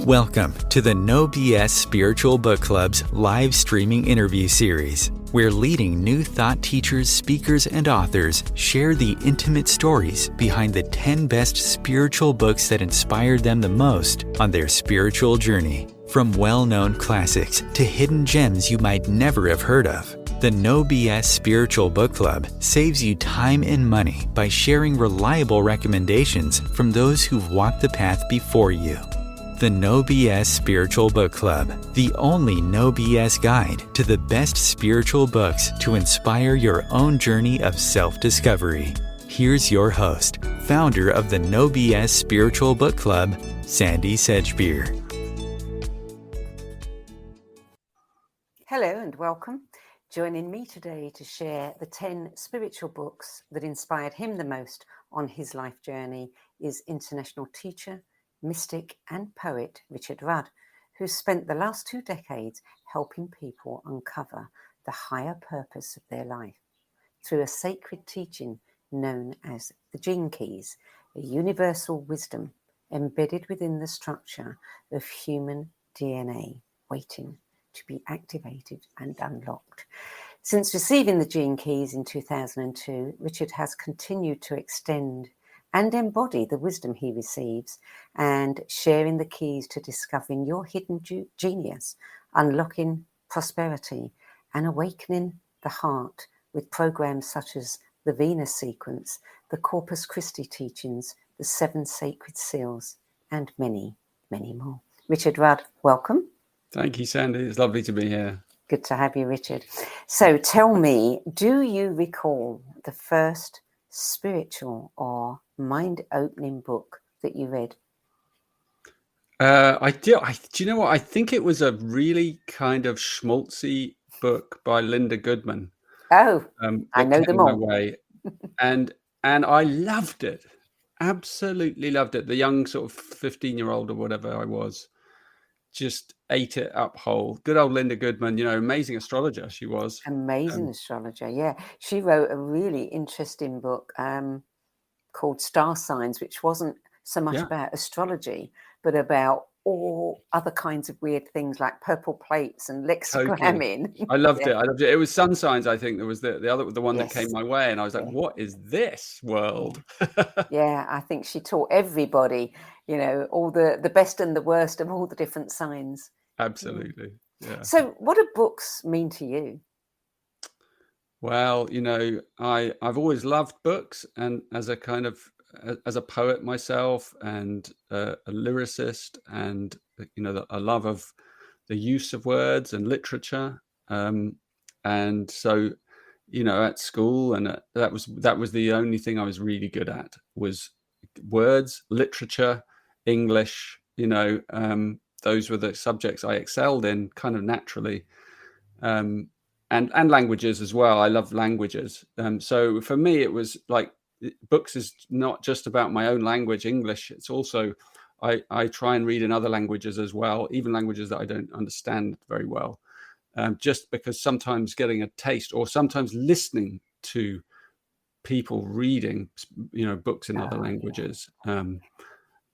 Welcome to the No BS Spiritual Book Club's live streaming interview series, where leading new thought teachers, speakers, and authors share the intimate stories behind the 10 best spiritual books that inspired them the most on their spiritual journey. From well-known classics to hidden gems you might never have heard of, the No BS Spiritual Book Club saves you time and money by sharing reliable recommendations from those who've walked the path before you. The No BS Spiritual Book Club, the only No BS guide to the best spiritual books to inspire your own journey of self-discovery. Here's your host, founder of the No BS Spiritual Book Club, Sandie Sedgbeer. Hello and welcome. Joining me today to share the 10 spiritual books that inspired him the most on his life journey is international teacher, mystic and poet Richard Rudd, who spent the last 2 decades helping people uncover the higher purpose of their life through a sacred teaching known as the Gene Keys, a universal wisdom embedded within the structure of human DNA, waiting to be activated and unlocked. Since receiving the Gene Keys in 2002, Richard has continued to extend and embody the wisdom he receives and sharing the keys to discovering your hidden genius, unlocking prosperity and awakening the heart with programs such as the Venus sequence, the Corpus Christi teachings, the 7 sacred seals, and many, many more. Richard Rudd, welcome. Thank you, Sandie. It's lovely to be here. Good to have you, Richard. So tell me, do you recall the first spiritual or mind-opening book that you read? I do. Do you know what? I think it was a really kind of schmaltzy book by Linda Goodman. Oh, I know them all. Way. and I loved it. Absolutely loved it. The young sort of 15-year-old or whatever I was just ate it up whole. Good old Linda Goodman, amazing astrologer she was. Amazing astrologer, yeah. She wrote a really interesting book called Star Signs, which wasn't so much about astrology, but about all other kinds of weird things like purple plates and lexigramming. Totally. I loved it. It was Sun Signs, I think. There was the one that came my way, and I was like, what is this world? Yeah, I think she taught everybody, all the best and the worst of all the different signs. Absolutely. Yeah. So what do books mean to you? Well, I've always loved books, and as a poet myself and a lyricist, and a love of the use of words and literature, and so at school, and that was the only thing I was really good at was words, literature, English. Those were the subjects I excelled in kind of naturally. And languages as well. I love languages. So for me, it was like books is not just about my own language, English. It's also, I try and read in other languages as well, even languages that I don't understand very well. Just because sometimes getting a taste or sometimes listening to people reading, books in other languages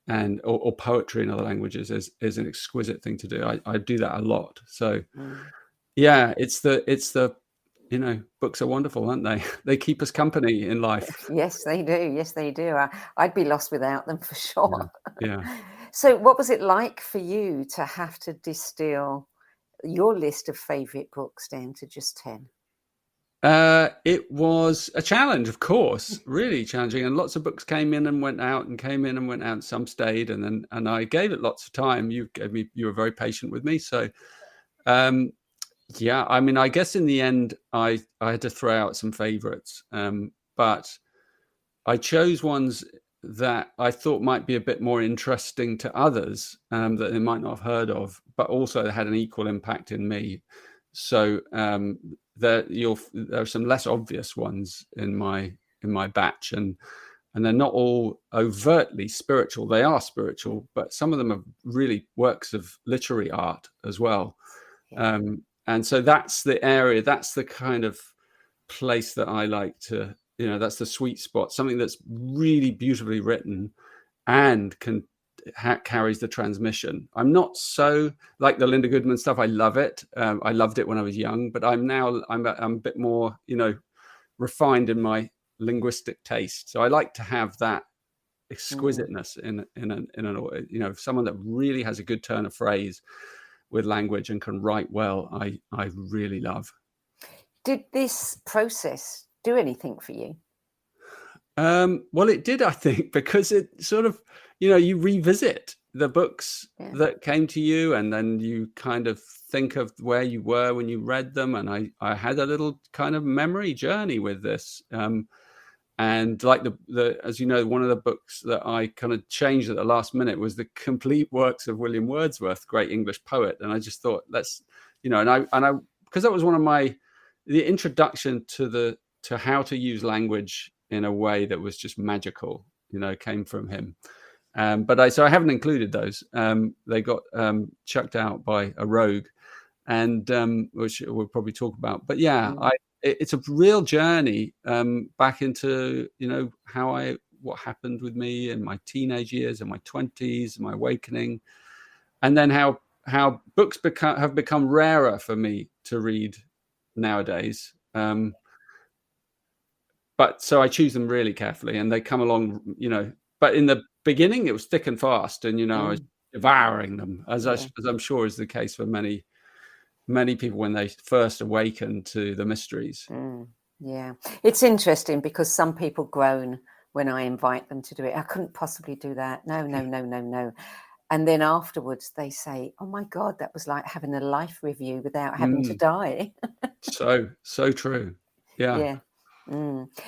and or poetry in other languages is an exquisite thing to do. I do that a lot. So yeah, it's the books are wonderful, aren't they? They keep us company in life. Yes, they do. Yes, they do. I'd be lost without them for sure. Yeah. So what was it like for you to have to distill your list of favorite books down to just 10? It was a challenge, of course, really challenging. And lots of books came in and went out and came in and went out. Some stayed, and I gave it lots of time. You were very patient with me. So, yeah, I mean, I guess in the end, I had to throw out some favorites, but I chose ones that I thought might be a bit more interesting to others, that they might not have heard of, but also had an equal impact in me. So there are some less obvious ones in my batch, and they're not all overtly spiritual. They are spiritual, but some of them are really works of literary art as well. Yeah. And so that's the area, that's the kind of place that I like to, that's the sweet spot, something that's really beautifully written and can carries the transmission. I'm not so like the Linda Goodman stuff. I love it. I loved it when I was young, but I'm a bit more, refined in my linguistic taste. So I like to have that exquisiteness in someone that really has a good turn of phrase with language and can write well. I really love. Did this process do anything for you? Well, it did, I think, because it sort of, you revisit the books that came to you, and then you kind of think of where you were when you read them. And I had a little kind of memory journey with this. And like the as you know, one of the books that I kind of changed at the last minute was the complete works of William Wordsworth, great English poet. And I just thought, let's, and I because that was one of the introduction to how to use language in a way that was just magical, came from him. So I haven't included those. They got chucked out by a rogue, and which we'll probably talk about. But it's a real journey back into what happened with me in my teenage years and my 20s, my awakening, and then how books have become rarer for me to read nowadays. But so I choose them really carefully, and they come along, But in the beginning, it was thick and fast, and I was devouring them, as I'm sure is the case for many people when they first awaken to the mysteries. Yeah, it's interesting because some people groan when I invite them to do it. I couldn't possibly do that. No. And then afterwards they say, "Oh my God, that was like having a life review without having to die." So true. Yeah.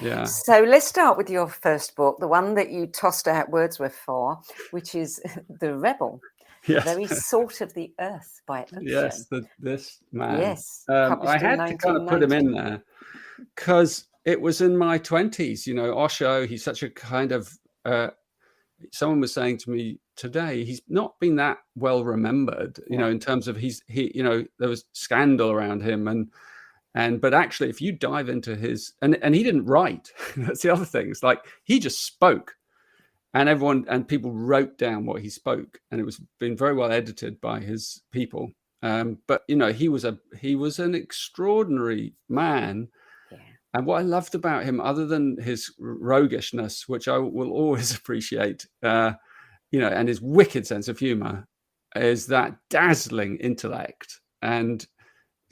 Yeah. So let's start with your first book, the one that you tossed out Wordsworth for, which is The Rebel. Yes. The very salt of the earth by ocean. Yes, this man. Yes. I had to kind of put him in there because it was in my 20s. Osho, he's such a kind of someone was saying to me today, he's not been that well remembered, in terms of there was scandal around him, but actually if you dive into his and he didn't write. That's the other thing. It's like he just spoke, and people wrote down what he spoke, and it was been very well edited by his people. But he was an extraordinary man. And what I loved about him, other than his roguishness, which I will always appreciate, and his wicked sense of humor, is that dazzling intellect, and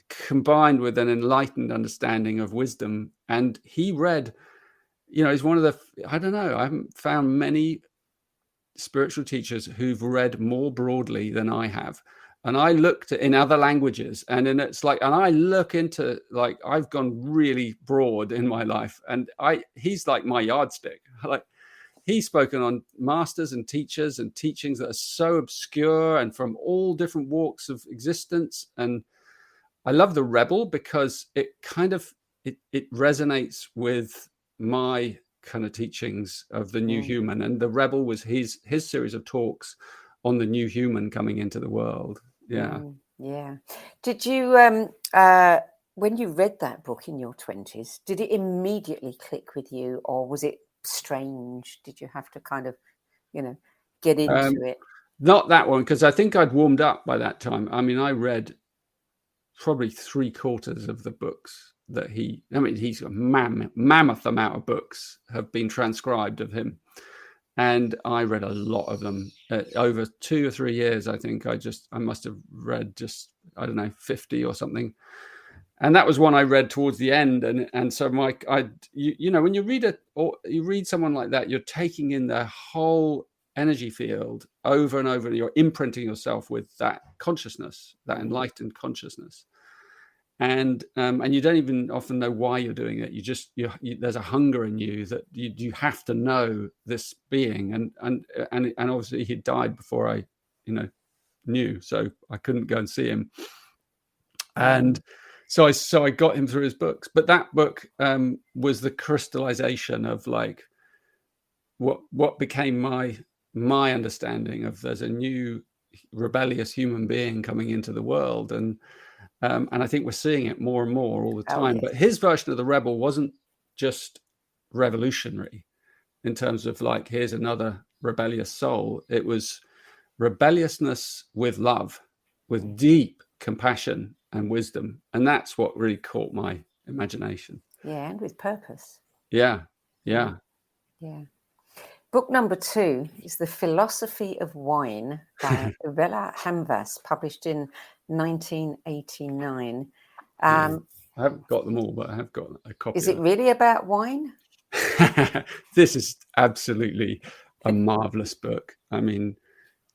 combined with an enlightened understanding of wisdom. And he read, he's one of the, I don't know, I haven't found many spiritual teachers who've read more broadly than I have. And I looked in other languages, and then it's like, and I look into, like, I've gone really broad in my life, and he's like my yardstick. Like, he's spoken on masters and teachers and teachings that are so obscure and from all different walks of existence. And I love The Rebel because it kind of, it resonates with my kind of teachings of the new human. And The Rebel was his series of talks on the new human coming into the world. Yeah. Did you, when you read that book in your 20s, did it immediately click with you, or was it strange? Did you have to kind of, get into it? Not that one, because I think I'd warmed up by that time. I mean, I read probably 3/4 of the books that he's got a mammoth amount of books have been transcribed of him. And I read a lot of them over 2 or 3 years. I think I must have read just, I don't know, 50 or something. And that was one I read towards the end. And so when you read someone like that, you're taking in their whole energy field over and over, and you're imprinting yourself with that consciousness, that enlightened consciousness. And you don't even often know why you're doing it. There's a hunger in you that you have to know this being, and obviously he died before I knew, so I couldn't go and see him. And so I got him through his books. But that book was the crystallization of like what became my understanding of there's a new rebellious human being coming into the world, and I think we're seeing it more and more all the time. But his version of the rebel wasn't just revolutionary in terms of like, here's another rebellious soul. It was rebelliousness with love, with deep compassion and wisdom. And that's what really caught my imagination. Yeah, and with purpose. Yeah. Book number 2 is The Philosophy of Wine by Vela Hamvas, published in 1989. I haven't got them all, but I have got a copy. Is it really about wine? This is absolutely a marvelous book. I mean,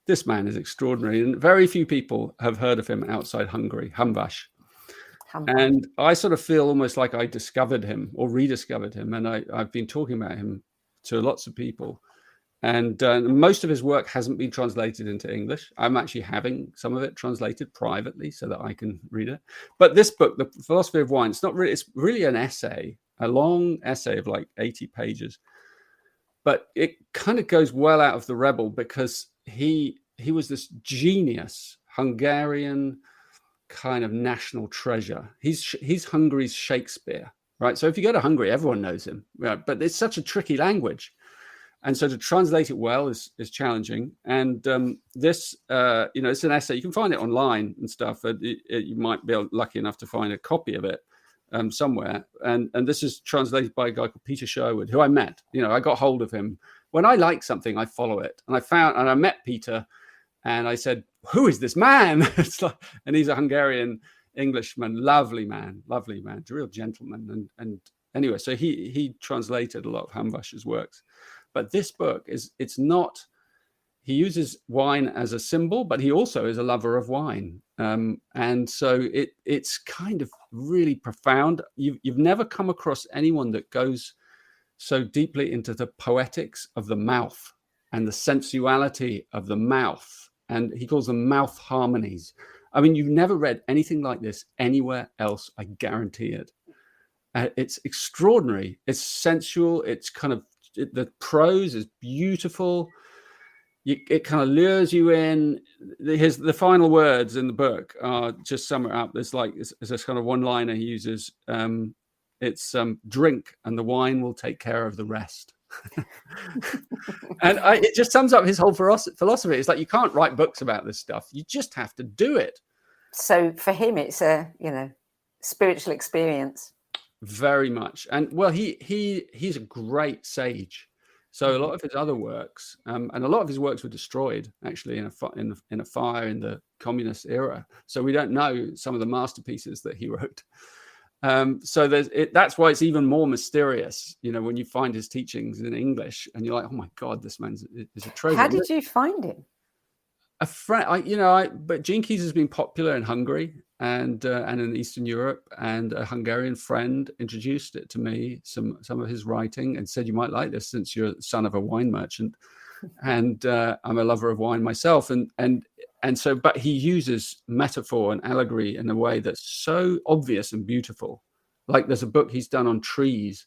this man is extraordinary, and very few people have heard of him outside Hungary, Hamvas. And I sort of feel almost like I discovered him or rediscovered him, and I've been talking about him to lots of people. And most of his work hasn't been translated into English. I'm actually having some of it translated privately so that I can read it. But this book, The Philosophy of Wine, it's really an essay, a long essay of like 80 pages. But it kind of goes well out of the Rebel, because he was this genius Hungarian kind of national treasure. He's Hungary's Shakespeare, right? So if you go to Hungary, everyone knows him, right? But it's such a tricky language. And so to translate it well is challenging. And this, it's an essay. You can find it online and stuff. You might be lucky enough to find a copy of it somewhere. And this is translated by a guy called Peter Sherwood, who I met. I got hold of him. When I like something, I follow it. And I met Peter, and I said, "Who is this man?" And he's a Hungarian Englishman, lovely man, a real gentleman. And anyway, so he translated a lot of Hamvas's works. But this book he uses wine as a symbol, but he also is a lover of wine. And so it's kind of really profound. You've never come across anyone that goes so deeply into the poetics of the mouth and the sensuality of the mouth. And he calls them mouth harmonies. I mean, you've never read anything like this anywhere else, I guarantee it. It's extraordinary. It's sensual. It's kind of, the prose is beautiful. It kind of lures you in. The final words in the book are, just sum it up, there's this kind of one liner he uses. It's drink and the wine will take care of the rest. And it just sums up his whole philosophy. It's like, you can't write books about this stuff. You just have to do it. So for him, it's a spiritual experience. Very much. And well, he's a great sage. So a lot of his other works, and a lot of his works were destroyed actually in a fire in the communist era. So we don't know some of the masterpieces that he wrote. So that's why it's even more mysterious, when you find his teachings in English, and you're like, oh my God, this man is a treasure. How did you find him? A friend, but Gene Keys has been popular in Hungary and in Eastern Europe, and a Hungarian friend introduced it to me, some of his writing, and said, you might like this since you're the son of a wine merchant, and I'm a lover of wine myself, and so, but he uses metaphor and allegory in a way that's so obvious and beautiful. Like there's a book he's done on trees,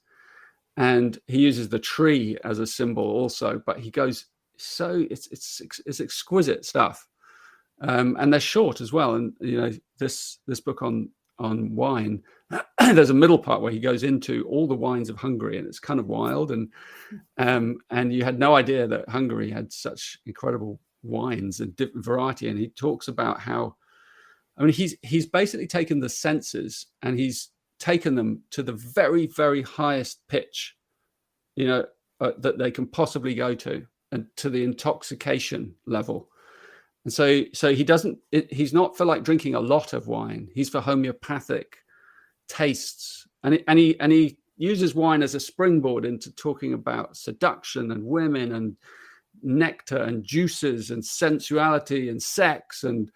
and he uses the tree as a symbol also, but he goes, so it's exquisite stuff, and they're short as well. And this book on wine, there's a middle part where he goes into all the wines of Hungary, and it's kind of wild, and you had no idea that Hungary had such incredible wines and different variety. And he talks about how, he's basically taken the senses and he's taken them to the very, very highest pitch, that they can possibly go to, and to the intoxication level. And so he's not for like drinking a lot of wine. He's for homeopathic tastes. And he uses wine as a springboard into talking about seduction and women and nectar and juices and sensuality and sex and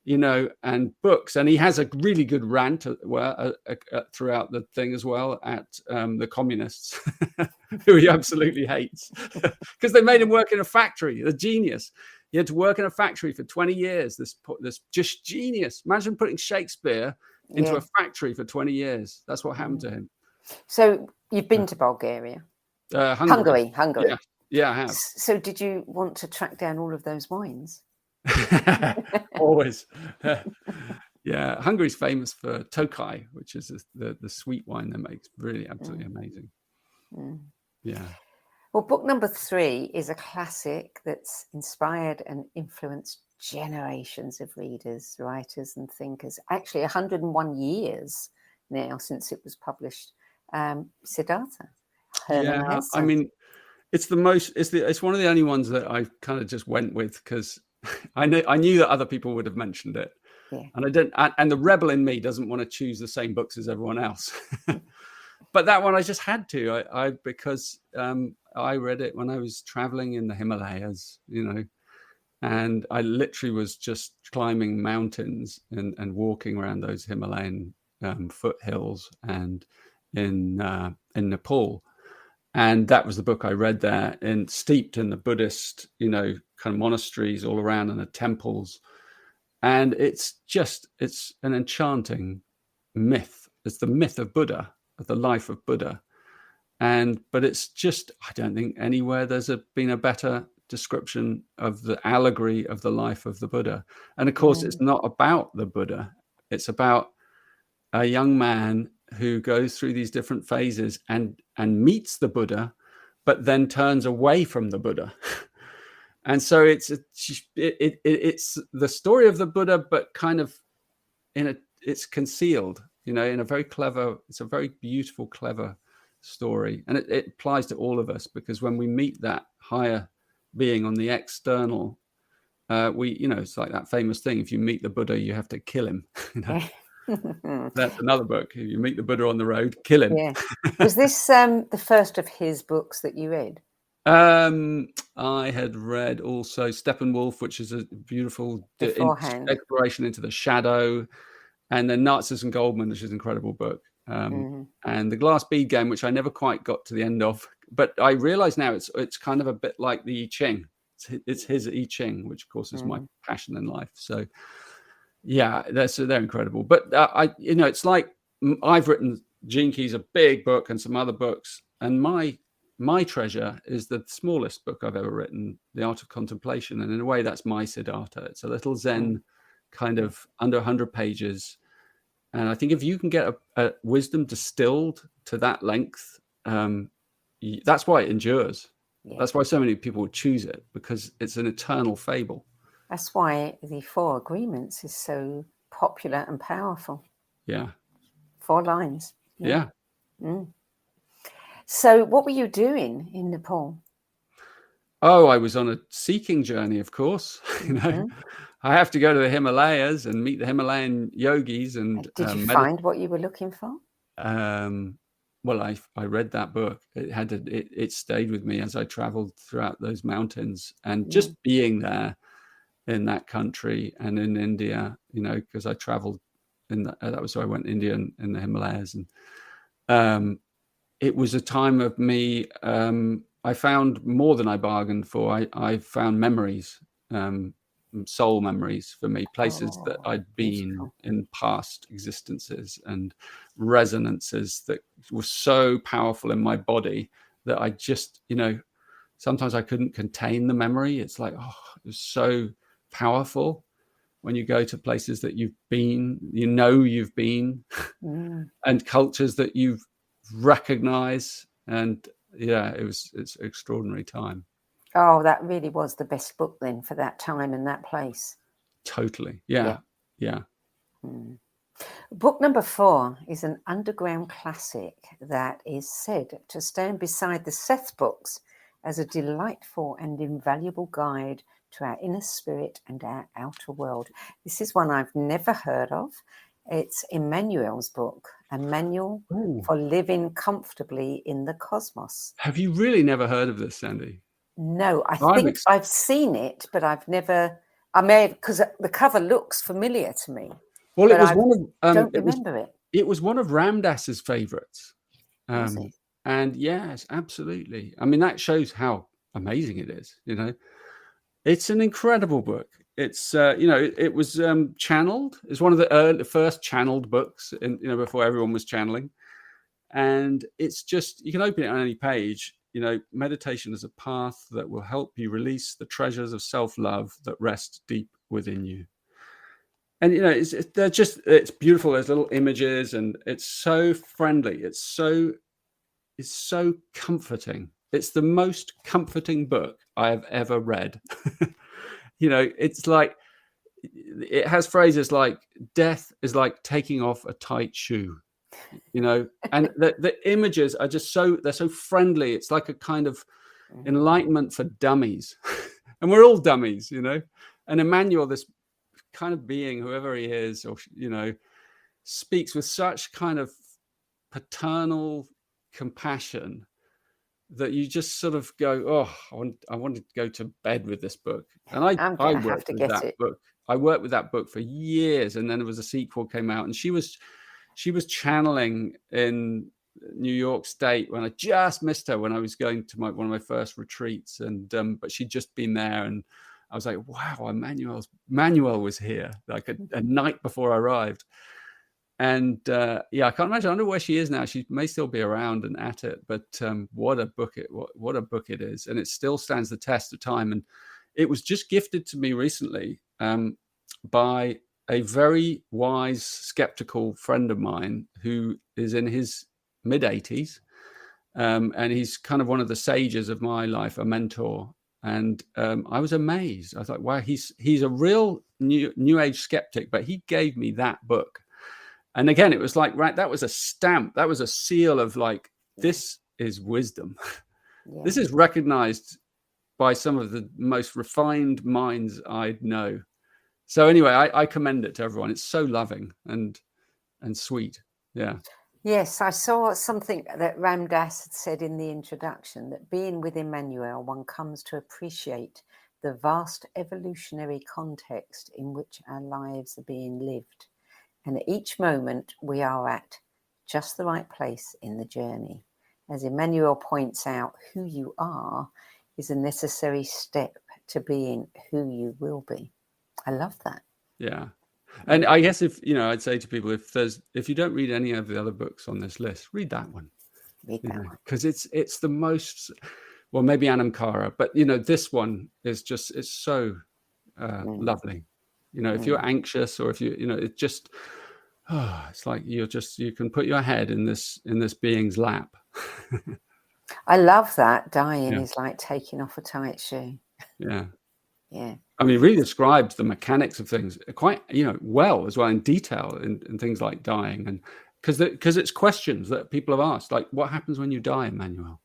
and books. And he has a really good rant throughout the thing as well at the communists who he absolutely hates because they made him work in a factory. A genius. He had to work in a factory for 20 years. This just genius. Imagine putting Shakespeare into a factory for 20 years. That's what happened to him. So you've been to Bulgaria? Hungary. Yeah, I have. So did you want to track down all of those wines? Always. Yeah, Hungary's famous for Tokaj, which is the sweet wine they make. Really absolutely amazing. Yeah. Well, book number 3 is a classic that's inspired and influenced generations of readers, writers, and thinkers. Actually, 101 years now since it was published. Siddhartha. Herman Yeah, Hesse. I mean, it's one of the only ones that I kind of just went with because I knew that other people would have mentioned it. Yeah. And I didn't, and the rebel in me doesn't want to choose the same books as everyone else. But that one I just had to, because I read it when I was traveling in the Himalayas, and I literally was just climbing mountains and walking around those Himalayan foothills and in Nepal. And that was the book I read there, and steeped in the Buddhist, kind of monasteries all around and the temples. And it's an enchanting myth. It's the myth of Buddha, of the life of Buddha. But it's just, I don't think anywhere there's been a better description of the allegory of the life of the Buddha. And of course, it's not about the Buddha. It's about a young man who goes through these different phases and meets the Buddha, but then turns away from the Buddha. And so it's the story of the Buddha, but kind of it's concealed, in a very clever, it's a very beautiful, clever story. And it applies to all of us, because when we meet that higher being on the external, it's like that famous thing, if you meet the Buddha, you have to kill him. That's another book. If you meet the Buddha on the road, kill him. Yeah. Was this the first of his books that you read? I had read also Steppenwolf, which is a beautiful exploration into the shadow, and then Nazis and Goldman, which is an incredible book. And the Glass Bead Game, which I never quite got to the end of, but I realize now it's kind of a bit like the I Ching. It's his I Ching, which of course is my passion in life. So yeah, they're incredible. But it's like I've written Gene Key's a big book and some other books, and my treasure is the smallest book I've ever written, The Art of Contemplation. And in a way, that's my Siddhartha. It's a little Zen, kind of under 100 pages. And I think if you can get a wisdom distilled to that length, that's why it endures. Yeah. That's why so many people would choose it, because it's an eternal fable. That's why the 4 Agreements is so popular and powerful. Yeah. 4 lines. Yeah. So what were you doing in Nepal? Oh, I was on a seeking journey, of course. I have to go to the Himalayas and meet the Himalayan yogis. And did you find what you were looking for? Well, I read that book. It stayed with me as I traveled throughout those mountains, and just being there in that country and in India, because I traveled that was why I went to India and in the Himalayas. And it was a time of me, I found more than I bargained for. I found memories, soul memories for me, places that I'd been in past existences, and resonances that were so powerful in my body that I just, sometimes I couldn't contain the memory. It's like, it was so powerful when you go to places that you've been, you've been, and cultures that you've recognize. And it's an extraordinary time. Oh, that really was the best book then for that time and that place. Totally. Yeah. Book number 4 is an underground classic that is said to stand beside the Seth books as a delightful and invaluable guide to our inner spirit and our outer world. This is one I've never heard of. It's Emmanuel's book, A Manual for Living Comfortably in the Cosmos. Have you really never heard of this, Sandie? No, I think I've seen it, but I've never. I may have, because the cover looks familiar to me. Well, it was don't remember it. It was one of Ramdas's favorites. Was it? And yes, absolutely. I mean, that shows how amazing it is. It's an incredible book. It's it was channeled. It's one of the first channeled books, before everyone was channeling. And it's just, you can open it on any page. Meditation is a path that will help you release the treasures of self-love that rest deep within you. And it's beautiful. There's little images, and it's so friendly. It's so comforting. it's the most comforting book I have ever read. It's like, it has phrases like, death is like taking off a tight shoe, and the images are just they're so friendly. It's like a kind of enlightenment for dummies. And we're all dummies, and Emmanuel, this kind of being, whoever he is, or speaks with such kind of paternal compassion that you just sort of go, oh, I want to go to bed with this book. And I worked with that book. I worked with that book for years, and then there was a sequel came out, and she was channeling in New York State when I just missed her when I was going to one of my first retreats, and but she'd just been there, and I was like, wow, Manuel was here like a night before I arrived. And I can't imagine. I don't know where she is now. She may still be around and at it, but what a book it is, and it still stands the test of time. And it was just gifted to me recently by a very wise, skeptical friend of mine who is in his mid-80s, and he's kind of one of the sages of my life, a mentor. And I was amazed. I thought, wow, he's a real new age skeptic, but he gave me that book. And again, it was like, right, that was a stamp, that was a seal of like, this is wisdom. Yeah. This is recognized by some of the most refined minds I know. So anyway, I commend it to everyone. It's so loving and sweet. Yeah. Yes, I saw something that Ram Dass had said in the introduction, that being with Emmanuel, one comes to appreciate the vast evolutionary context in which our lives are being lived. And at each moment we are at just the right place in the journey. As Emmanuel points out, who you are is a necessary step to being who you will be. I love that. Yeah. And I guess I'd say to people, if you don't read any of the other books on this list, read that one. Read that one. Because it's the most, well, maybe Anam Cara, but this one is just, it's so lovely. If you're anxious, or if it just, it's like you can put your head in this being's lap. I love that. Dying is like taking off a tight shoe. Yeah. Yeah. I mean, it really describes the mechanics of things quite, well as well, in detail, in things like dying, and because it's questions that people have asked, like, what happens when you die, Emmanuel?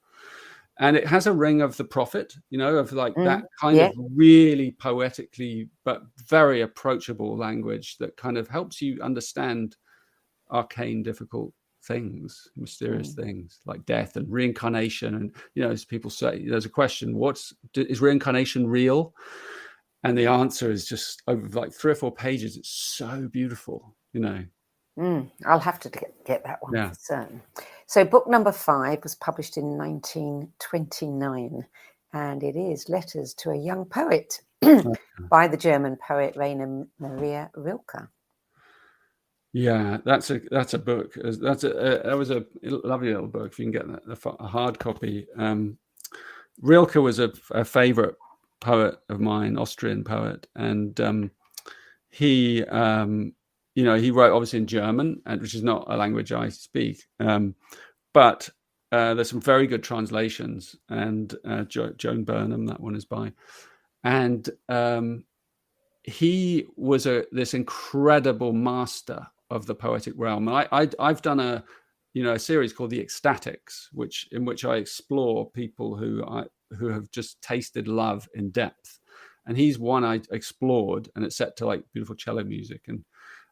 And it has a ring of the prophet, of like that kind of really poetically but very approachable language that kind of helps you understand arcane, difficult things, mysterious things like death and reincarnation. And as people say, there's a question: is reincarnation real? And the answer is just over like 3 or 4 pages. It's so beautiful, I'll have to get that one for certain. So book number 5 was published in 1929, and it is Letters to a Young Poet by the German poet Rainer Maria Rilke. Yeah, that's a book. That was a lovely little book. If you can get a hard copy. Rilke was a favorite poet of mine, Austrian poet, and he wrote obviously in German, which is not a language I speak, but there's some very good translations, and Joan Burnham, that one is by, and he was this incredible master of the poetic realm. And I've done a series called The Ecstatics, in which I explore people who have just tasted love in depth. And he's one I explored, and it's set to like beautiful cello music, and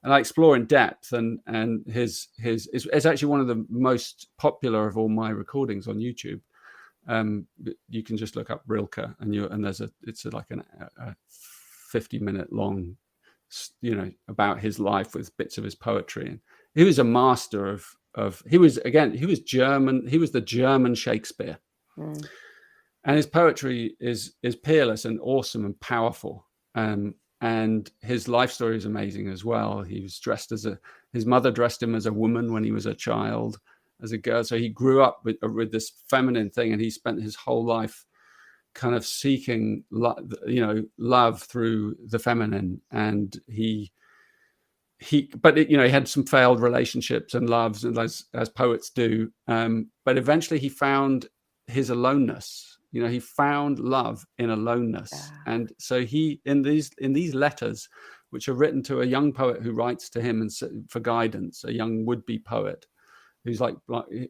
I explore in depth, and his it's actually one of the most popular of all my recordings on YouTube. You can just look up Rilke, and it's like a 50-minute long, about his life with bits of his poetry. And he was a master he was German. He was the German Shakespeare. And his poetry is peerless and awesome and powerful. And his life story is amazing as well. He was his mother dressed him as a woman when he was a child, as a girl. So he grew up with this feminine thing, and he spent his whole life kind of seeking, love through the feminine. And he had some failed relationships and loves, and as poets do. But eventually he found his aloneness. You know, he found love in aloneness. And so he, in these letters, which are written to a young poet who writes to him and for guidance, a young would-be poet who's like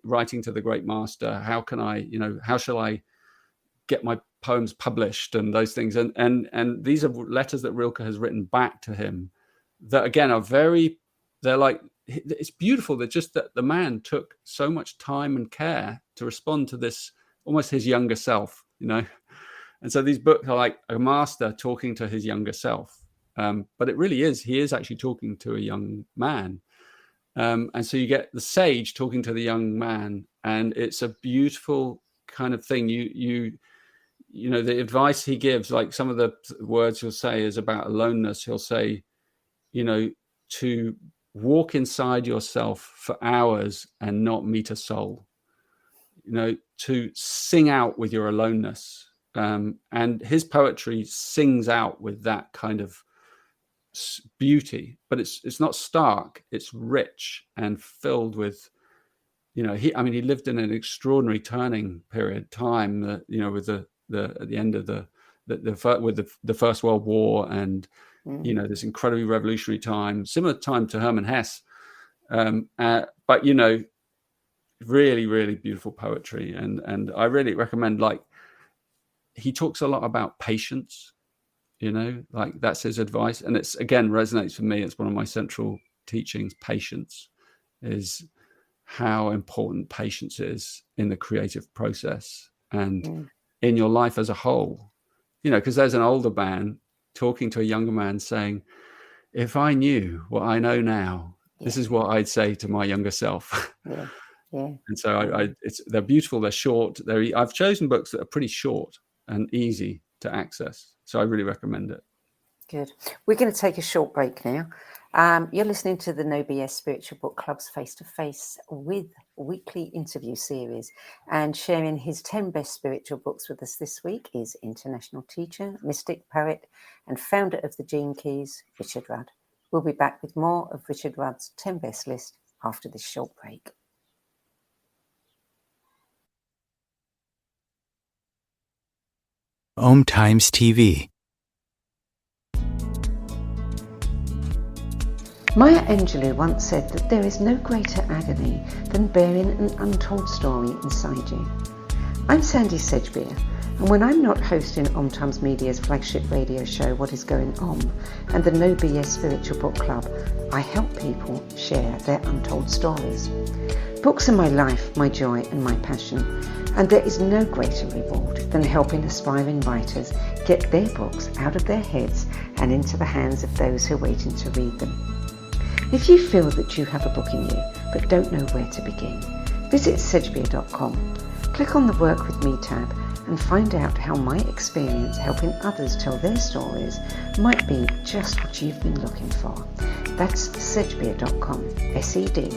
writing to the great master, how shall I get my poems published and those things. And these are letters that Rilke has written back to him that again they're like, it's beautiful that just that the man took so much time and care to respond to this, almost his younger self, you know. And so these books are like a master talking to his younger self. But it really is, he is actually talking to a young man. And so you get the sage talking to the young man, and it's a beautiful kind of thing. You know, the advice he gives, like some of the words he'll say is about aloneness. He'll say, you know, to walk inside yourself for hours and not meet a soul, you know, to sing out with your aloneness. And his poetry sings out with that kind of beauty, but it's not stark, it's rich and filled with, you know, he lived in an extraordinary turning period time that, you know, with the at the end of the First World War, and you know, this incredibly revolutionary time, similar time to Hermann Hesse, but you know, really, really beautiful poetry. And I really recommend, like, he talks a lot about patience, you know, like that's his advice. And it's, again, resonates for me. It's one of my central teachings. Patience is how important patience is in the creative process and in your life as a whole, you know, because there's an older man talking to a younger man saying, if I knew what I know now, this is what I'd say to my younger self. And so they're beautiful, they're short. I've chosen books that are pretty short and easy to access. So I really recommend it. Good. We're going to take a short break now. You're listening to the No BS Spiritual Book Club's face-to-face with weekly interview series, and sharing his 10 best spiritual books with us this week is international teacher, mystic, poet, and founder of the Gene Keys, Richard Rudd. We'll be back with more of Richard Rudd's 10 best list after this short break. OMTimes TV. Maya Angelou once said that there is no greater agony than bearing an untold story inside you. I'm Sandie Sedgbeer, and when I'm not hosting OMTimes Media's flagship radio show What Is Going On and the No BS Spiritual Book Club, I help people share their untold stories. Books are my life, my joy and my passion, and there is no greater reward than helping aspiring writers get their books out of their heads and into the hands of those who are waiting to read them. If you feel that you have a book in you but don't know where to begin, visit Sedgbeer.com. Click on the Work With Me tab and find out how my experience helping others tell their stories might be just what you've been looking for. That's Sedgbeer.com, SEDGBEER.com.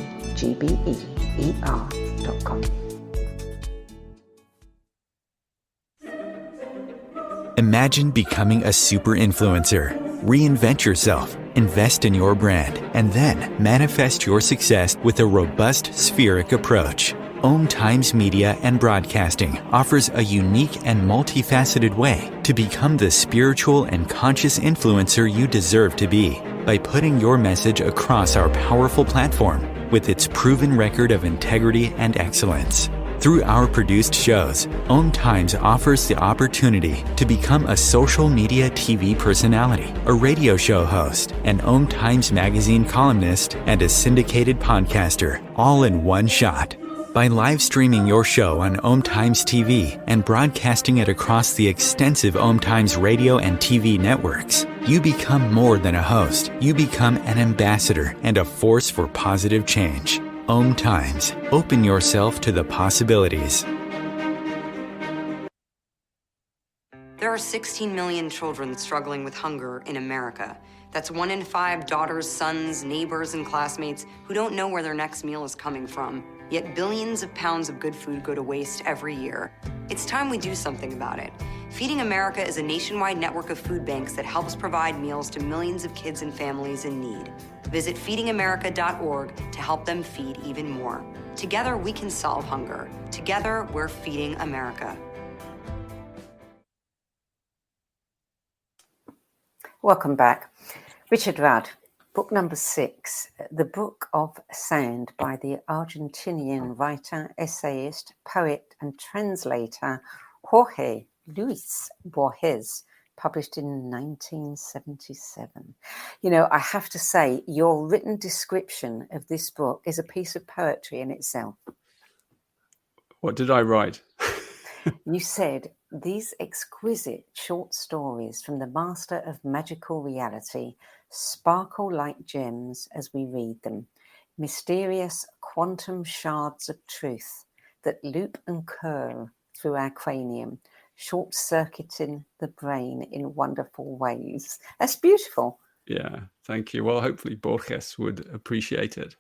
Imagine becoming a super influencer. Reinvent yourself, invest in your brand, and then manifest your success with a robust spheric approach. OMTimes Media and Broadcasting offers a unique and multifaceted way to become the spiritual and conscious influencer you deserve to be by putting your message across our powerful platform with its proven record of integrity and excellence. Through our produced shows, OMTimes offers the opportunity to become a social media TV personality, a radio show host, an OMTimes magazine columnist, and a syndicated podcaster, all in one shot. By live streaming your show on OMTimes TV and broadcasting it across the extensive OMTimes radio and TV networks, you become more than a host. You become an ambassador and a force for positive change. OMTimes. Open yourself to the possibilities. There are 16 million children struggling with hunger in America. That's 1 in 5 daughters, sons, neighbors, and classmates who don't know where their next meal is coming from. Yet billions of pounds of good food go to waste every year. It's time we do something about it. Feeding America is a nationwide network of food banks that helps provide meals to millions of kids and families in need. Visit feedingamerica.org to help them feed even more. Together, we can solve hunger. Together, we're feeding America. Welcome back. Richard Rudd, book number 6, The Book of Sand by the Argentinian writer, essayist, poet and translator Jorge Luis Borges, published in 1977. You know, I have to say, your written description of this book is a piece of poetry in itself. What did I write? You said, these exquisite short stories from the master of magical reality sparkle like gems as we read them, mysterious quantum shards of truth that loop and curl through our cranium, short-circuiting the brain in wonderful ways. That's beautiful. Yeah, thank you. Well, hopefully Borges would appreciate it.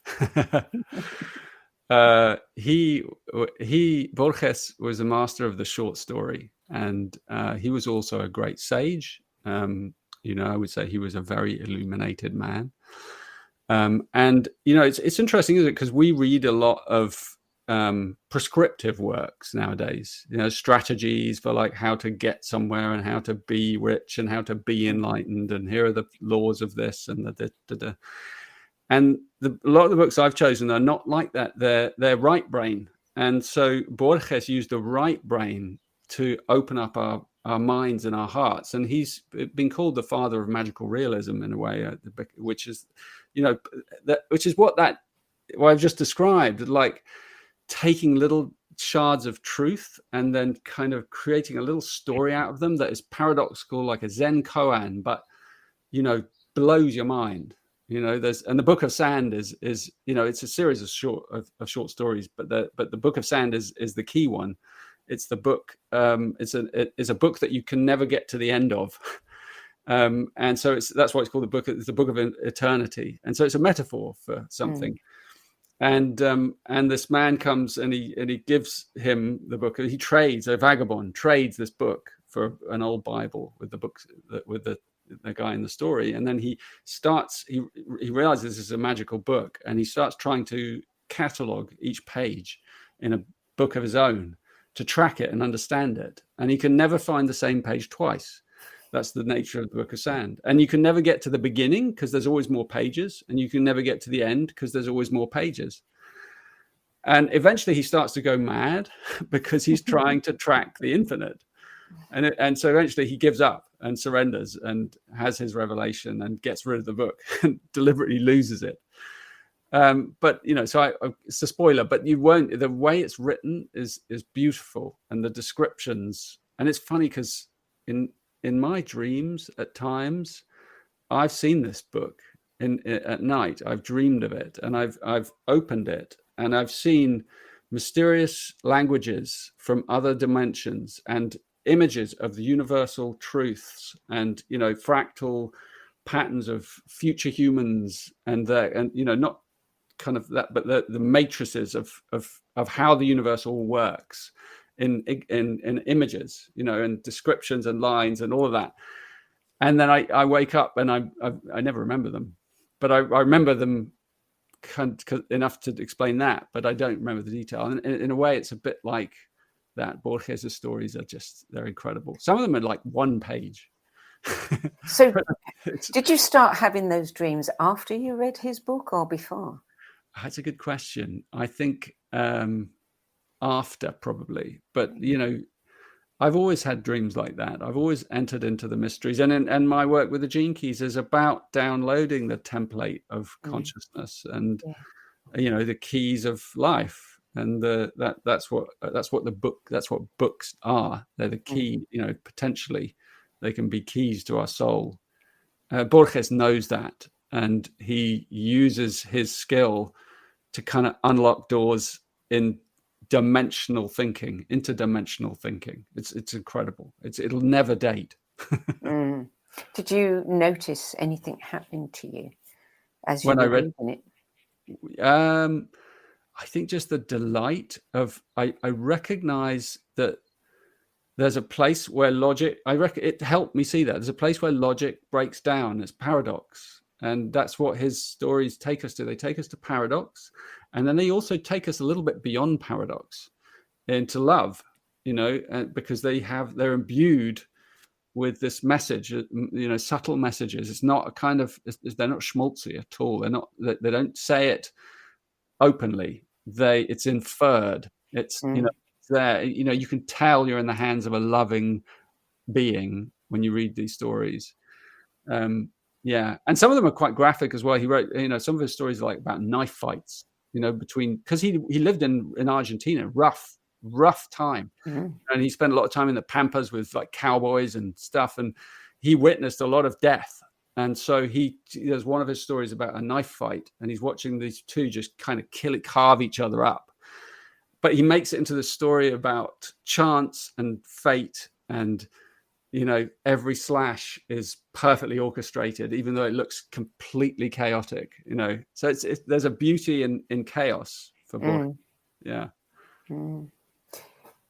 Borges was a master of the short story, and he was also a great sage. You know, I would say he was a very illuminated man. And you know, it's interesting, isn't it? Because we read a lot of prescriptive works nowadays. You know, strategies for like how to get somewhere and how to be rich and how to be enlightened, and here are the laws of this and the. And a lot of the books I've chosen are not like that. They're right brain. And so Borges used the right brain to open up our minds and our hearts. And he's been called the father of magical realism in a way, which is, you know, what I've just described, like taking little shards of truth and then kind of creating a little story out of them that is paradoxical, like a Zen koan, but, you know, blows your mind. You know, and the Book of Sand is you know, it's a series of short stories, but the Book of Sand is the key one. It's the book. It's a book that you can never get to the end of, and so that's why it's called the book. It's the Book of Eternity, and so it's a metaphor for something. And this man comes and he gives him the book. He trades, a vagabond trades this book for an old Bible with the books with the guy in the story, and then he realizes this is a magical book, and he starts trying to catalog each page in a book of his own to track it and understand it, and he can never find the same page twice. That's the nature of the Book of Sand. And you can never get to the beginning because there's always more pages, and you can never get to the end because there's always more pages. And eventually he starts to go mad because he's trying to track the infinite. And so eventually he gives up and surrenders and has his revelation and gets rid of the book and deliberately loses it. But, you know, so it's a spoiler, but you won't, the way it's written is beautiful, and the descriptions. And it's funny because in my dreams at times, I've seen this book at night. I've dreamed of it, and I've opened it, and I've seen mysterious languages from other dimensions and images of the universal truths, and, you know, fractal patterns of future humans, and you know, not kind of that, but the matrices of how the universe all works in images, you know, and descriptions and lines and all of that. And then I wake up and I never remember them, but I remember them enough to explain that, but I don't remember the detail. And in a way, it's a bit like that. Borges' stories are they're incredible. Some of them are like one page. So did you start having those dreams after you read his book or before? That's a good question. I think after, probably. But, you know, I've always had dreams like that. I've always entered into the mysteries. And my work with the Gene Keys is about downloading the template of consciousness and, you know, the keys of life. And that's what books are. They're the key, you know, potentially they can be keys to our soul. Borges knows that, and he uses his skill to kind of unlock doors in interdimensional thinking. It's incredible. It'll never date. Did you notice anything happening to you as you when I were read reading it? I think just the delight of I recognize that there's a place where logic, it helped me see that there's a place where logic breaks down. It's paradox. And that's what his stories take us to. They take us to paradox. And then they also take us a little bit beyond paradox into love, because they're imbued with this message, subtle messages. It's not a kind of, they're not schmaltzy at all. They don't say it openly. It's inferred. It's, it's there, you can tell you're in the hands of a loving being when you read these stories. And some of them are quite graphic as well. He wrote, some of his stories are like about knife fights, because he lived in Argentina, rough time. And he spent a lot of time in the pampas with like cowboys and stuff, and he witnessed a lot of death. And so there's one of his stories about a knife fight, and he's watching these two just kind of carve each other up. But he makes it into the story about chance and fate, and every slash is perfectly orchestrated, even though it looks completely chaotic. So there's a beauty in chaos for Borges.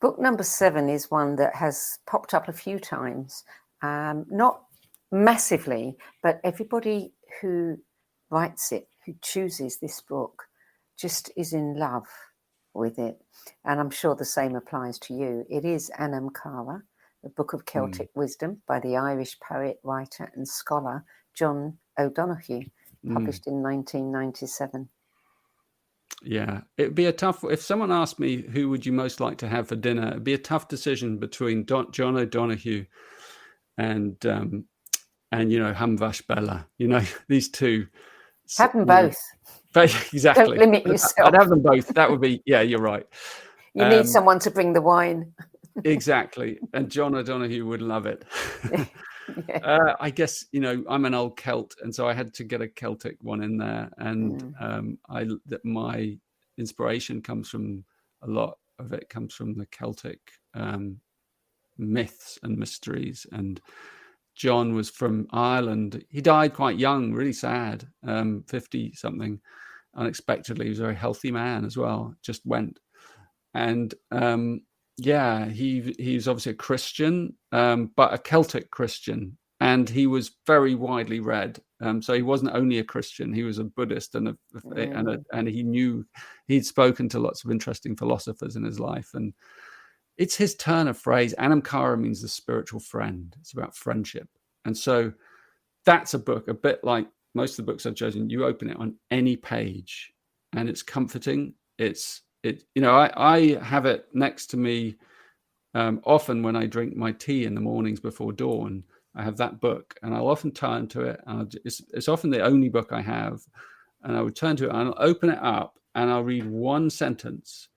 Book number 7 is one that has popped up a few times, not massively, but everybody who writes it, who chooses this book, just is in love with it. And I'm sure the same applies to you. It is Anam Cara, the Book of Celtic Wisdom by the Irish poet, writer and scholar John O'Donoghue, published in 1997. Yeah, it'd be a tough, if someone asked me who would you most like to have for dinner, it'd be a tough decision between John O'Donoghue and Hamvash Bella, these two. Have them both. Exactly. Don't limit yourself. I'd have them both. That would be, yeah, you're right. You need someone to bring the wine. Exactly. And John O'Donoghue would love it. I guess, I'm an old Celt, and so I had to get a Celtic one in there. And my inspiration comes from, a lot of it comes from the Celtic myths and mysteries. And John was from Ireland. He died quite young, really sad, 50 something, unexpectedly. He was a very healthy man as well, just went. And he's obviously a Christian, but a Celtic Christian, and he was very widely read. So he wasn't only a Christian; he was a Buddhist, and he'd spoken to lots of interesting philosophers in his life. And it's his turn of phrase. Anam Cara means the spiritual friend. It's about friendship, and so that's a book. A bit like most of the books I've chosen, you open it on any page, and it's comforting. I have it next to me often when I drink my tea in the mornings before dawn. I have that book, and I'll often turn to it. And it's often the only book I have, and I would turn to it, and I'll open it up, and I'll read one sentence,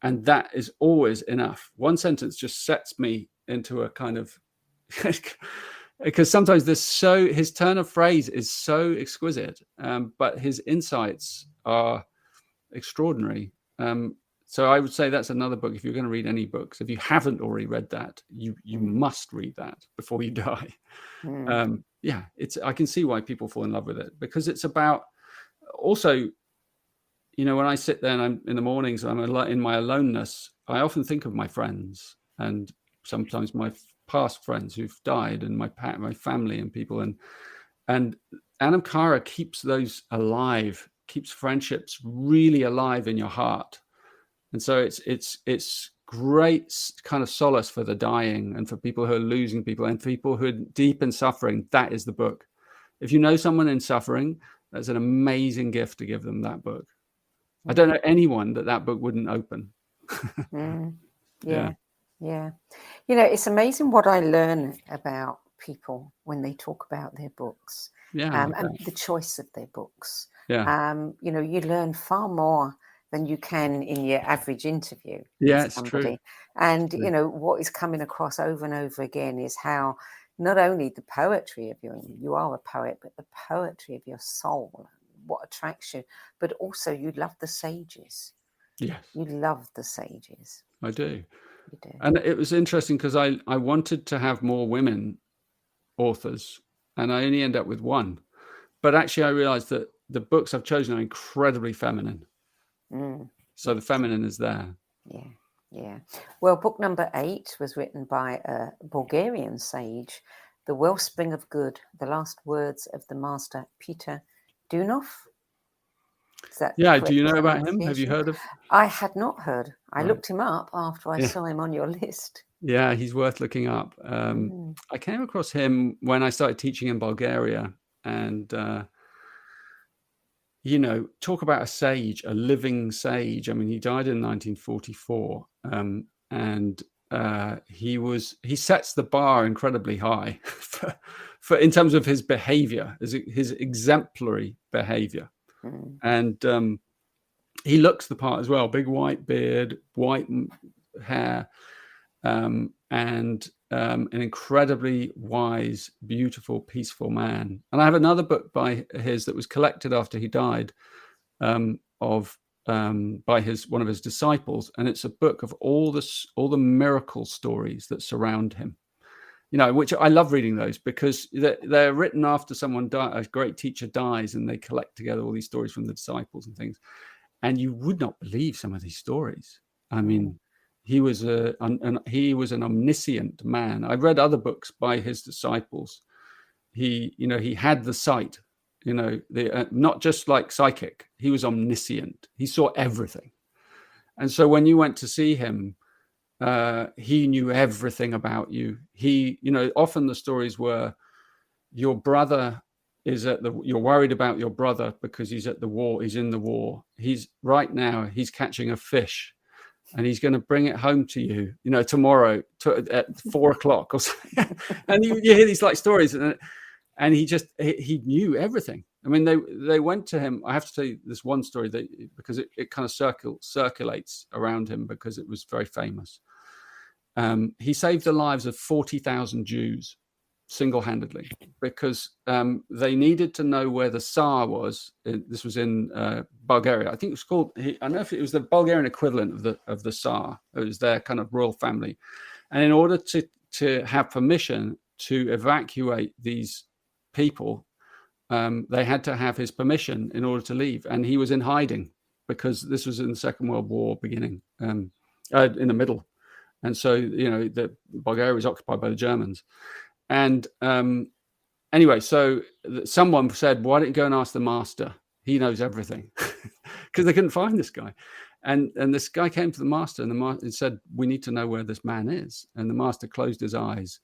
and that is always enough. One sentence just sets me into a kind of because sometimes his turn of phrase is so exquisite, but his insights are extraordinary. So I would say that's another book. If you're going to read any books, if you haven't already read that, you must read that before you die. I can see why people fall in love with it, because it's about also, when I sit there and I'm in the mornings, I'm in my aloneness, I often think of my friends, and sometimes my past friends who've died, and my family and people, and Anam Cara keeps those alive, keeps friendships really alive in your heart. And so it's great kind of solace for the dying, and for people who are losing people, and people who are deep in suffering. That is the book. If you know someone in suffering, that's an amazing gift to give them that book. I don't know anyone that book wouldn't open. Yeah. It's amazing what I learn about people when they talk about their books, and the choice of their books. You learn far more than you can in your average interview. Yeah, it's true. And, what is coming across over and over again is how not only the poetry of you are a poet, but the poetry of your soul, what attracts you, but also you love the sages. Yes. You love the sages. I do. You do. And it was interesting because I wanted to have more women authors, and I only end up with one. But actually I realized that the books I've chosen are incredibly feminine. So the feminine is there. Yeah. Well, book number 8 was written by a Bulgarian sage, The Wellspring of Good, The Last Words of the Master Peter Dunov. Is that Yeah. correct Do you know about him? Have you pronunciation? heard of? I had not heard. I Right. looked him up after I Yeah. saw him on your list. Yeah, he's worth looking up. I came across him when I started teaching in Bulgaria, and you know, talk about a sage, a living sage. I mean, he died in 1944, and he sets the bar incredibly high for in terms of his behavior, his exemplary behavior, and he looks the part as well. Big white beard, white hair, and an incredibly wise, beautiful, peaceful man. And I have another book by his that was collected after he died, by one of his disciples, and it's a book of all the miracle stories that surround him. You know, which I love reading those, because they're written after a great teacher dies, and they collect together all these stories from the disciples and things. And you would not believe some of these stories. I mean, he was an omniscient man. I've read other books by his disciples. He had the sight. You know, not just like psychic. He was omniscient. He saw everything. And so when you went to see him, he knew everything about you. Often the stories were, your brother you're worried about your brother because he's at the war. He's in the war. He's catching a fish, and he's going to bring it home to you, tomorrow at 4:00 or something. And you hear these like stories, and he knew everything. I mean, they went to him. I have to tell you this one story because it kind of circulates around him because it was very famous. He saved the lives of 40,000 Jews single-handedly, because they needed to know where the Tsar was. This was in Bulgaria. I think it was called. I don't know if it was the Bulgarian equivalent of the Tsar. It was their kind of royal family, and in order to have permission to evacuate these people, they had to have his permission in order to leave. And he was in hiding because this was in the Second World War beginning, in the middle, and so the Bulgaria was occupied by the Germans. And anyway, so someone said, why don't you go and ask the master? He knows everything, because they couldn't find this guy. And this guy came to the master, and the master said, we need to know where this man is. And the master closed his eyes,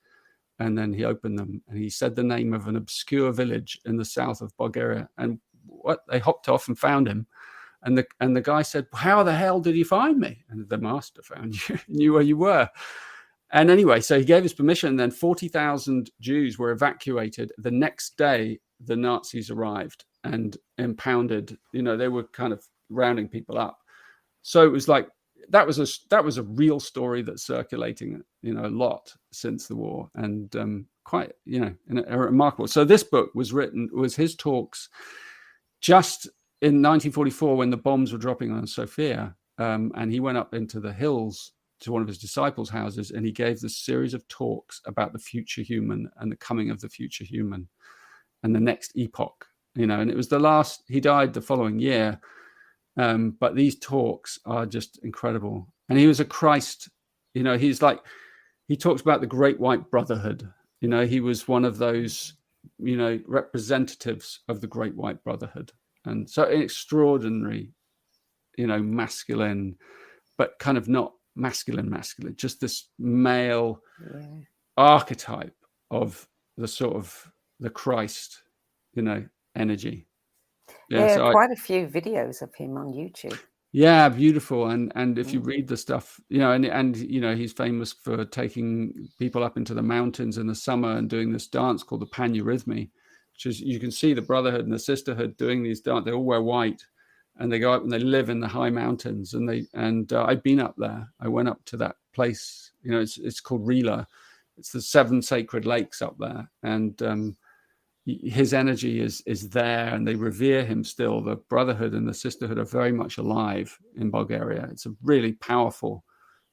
and then he opened them, and he said the name of an obscure village in the south of Bulgaria. And they hopped off and found him. And the guy said, how the hell did you find me? And the master found you, knew where you were. And anyway, so he gave his permission. Then 40,000 Jews were evacuated. The next day, the Nazis arrived and impounded. They were kind of rounding people up. So it was like that was a real story that's circulating, a lot since the war, and quite, a remarkable. So this book was his talks just in 1944 when the bombs were dropping on Sofia, and he went up into the hills to one of his disciples' houses, and he gave this series of talks about the future human and the coming of the future human and the next epoch, and it was the last. He died the following year, but these talks are just incredible. And he was a Christ, he talks about the Great White Brotherhood. He was one of those, representatives of the Great White Brotherhood, and so extraordinary, masculine, but kind of not masculine, just this male archetype of the sort of the Christ, energy. So quite a few videos of him on YouTube. Yeah, beautiful. And if you read the stuff, and he's famous for taking people up into the mountains in the summer and doing this dance called the Panurhythmy, which is, you can see the brotherhood and the sisterhood doing these dance. They all wear white, and they go up and they live in the high mountains. And I've been up there. I went up to that place. It's called Rila. It's the 7 sacred lakes up there, and his energy is there, and they revere him still. The brotherhood and the sisterhood are very much alive in Bulgaria. It's a really powerful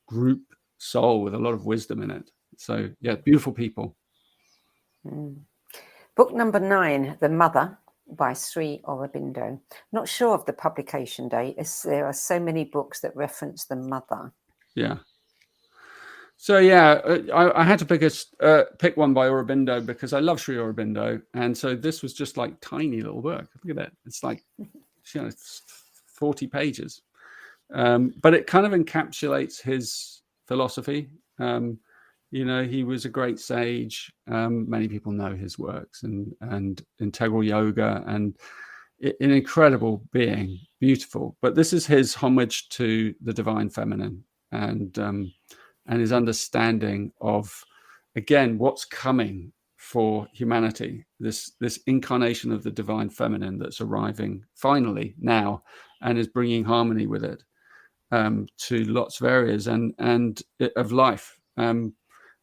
group soul with a lot of wisdom in it. So yeah, beautiful people. Book number 9, The Mother, by Sri Aurobindo. Not sure of the publication date, as there are so many books that reference the mother. Yeah. So yeah, I had to pick one by Aurobindo because I love Sri Aurobindo, and so this was just like tiny little book. Look at that. It's like it's 40 pages. But it kind of encapsulates his philosophy. He was a great sage. Many people know his works and integral yoga, and an incredible being, beautiful. But this is his homage to the divine feminine and his understanding of, again, what's coming for humanity. This incarnation of the divine feminine that's arriving finally now and is bringing harmony with it. To lots of areas and of life.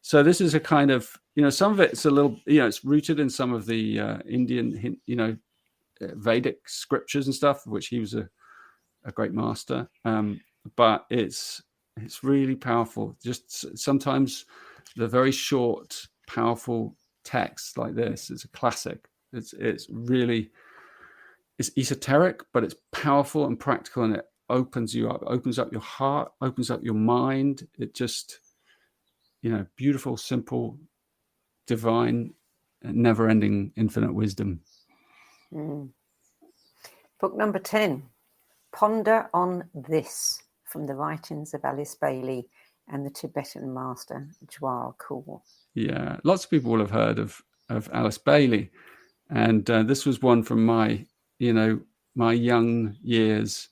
So this is a kind of, some of it's a little, it's rooted in some of the Indian, Vedic scriptures and stuff, which he was a great master. But it's really powerful. Just sometimes the very short, powerful text like this is a classic. It's really, it's esoteric, but it's powerful and practical, and it opens you up, opens up your heart, opens up your mind. It just, beautiful, simple, divine, never-ending, infinite wisdom. Book number 10, Ponder on This, from the writings of Alice Bailey and the Tibetan master Djwhal Khul. Yeah, lots of people will have heard of Alice Bailey, and this was one from my young years.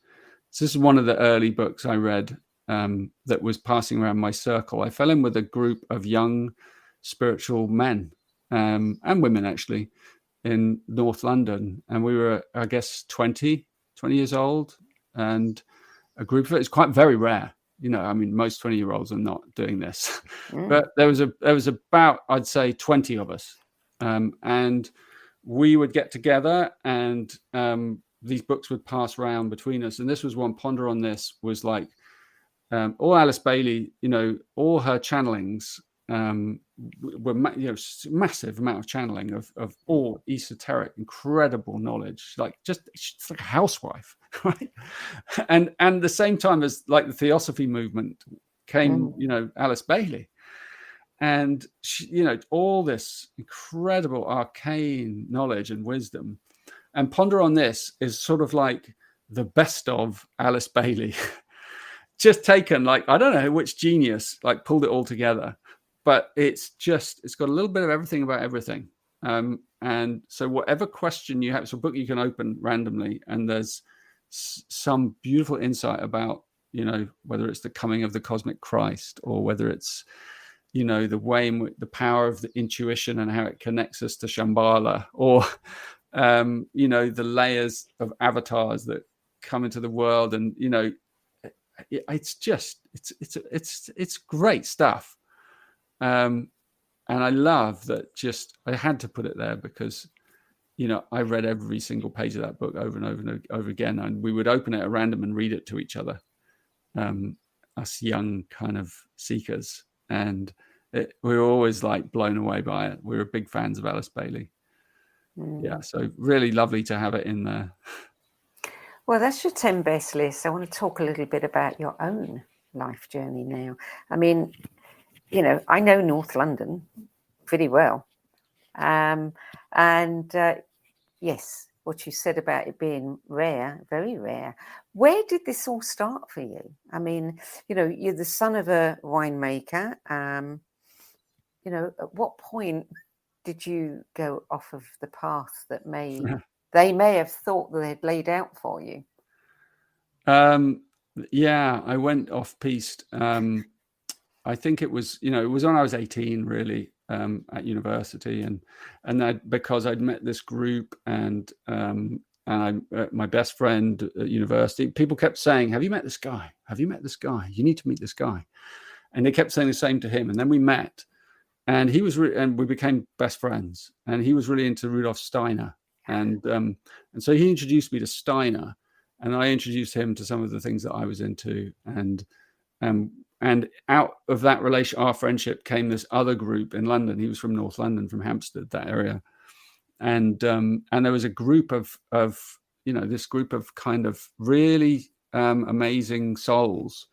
So this is one of the early books I read that was passing around my circle. I fell in with a group of young spiritual men and women, actually, in North London. And we were, I guess, 20 years old. And a group of it is quite very rare. Most 20-year-olds are not doing this. But there was about, I'd say, 20 of us. And we would get together and these books would pass around between us. And this was one. Ponder on This was like all Alice Bailey, all her channelings were massive amount of channeling of all esoteric, incredible knowledge, like she's like a housewife, right? And the same time as like the Theosophy movement came, Alice Bailey. And she, all this incredible arcane knowledge and wisdom. And Ponder on This is sort of like the best of Alice Bailey, just taken, like, I don't know which genius like pulled it all together, but it's got a little bit of everything about everything. And so whatever question you have, it's a book you can open randomly, and there's some beautiful insight about, whether it's the coming of the cosmic Christ, or whether it's, the way in which the power of the intuition and how it connects us to Shambhala, or the layers of avatars that come into the world. And it's great stuff. And I love that. I had to put it there because I read every single page of that book over and over and over again, and we would open it at random and read it to each other, us young kind of seekers, and we were always like blown away by it. We were big fans of Alice Bailey. Yeah, so really lovely to have it in there. Well, that's your 10 best list. I want to talk a little bit about your own life journey now. I mean, I know North London pretty well. Yes, what you said about it being rare, very rare. Where did this all start for you? I mean, you're the son of a winemaker. At what point did you go off of the path that they may have thought that they'd laid out for you? Yeah, I went off piste. I think it was when I was 18, really, at university, and because I'd met this group, and my best friend at university, people kept saying, "Have you met this guy? Have you met this guy? You need to meet this guy." And they kept saying the same to him, and then we met. And he was, and we became best friends. And he was really into Rudolf Steiner, and so he introduced me to Steiner, and I introduced him to some of the things that I was into. And out of that our friendship, came this other group in London. He was from North London, from Hampstead, that area, and there was a group of this group of kind of really amazing souls,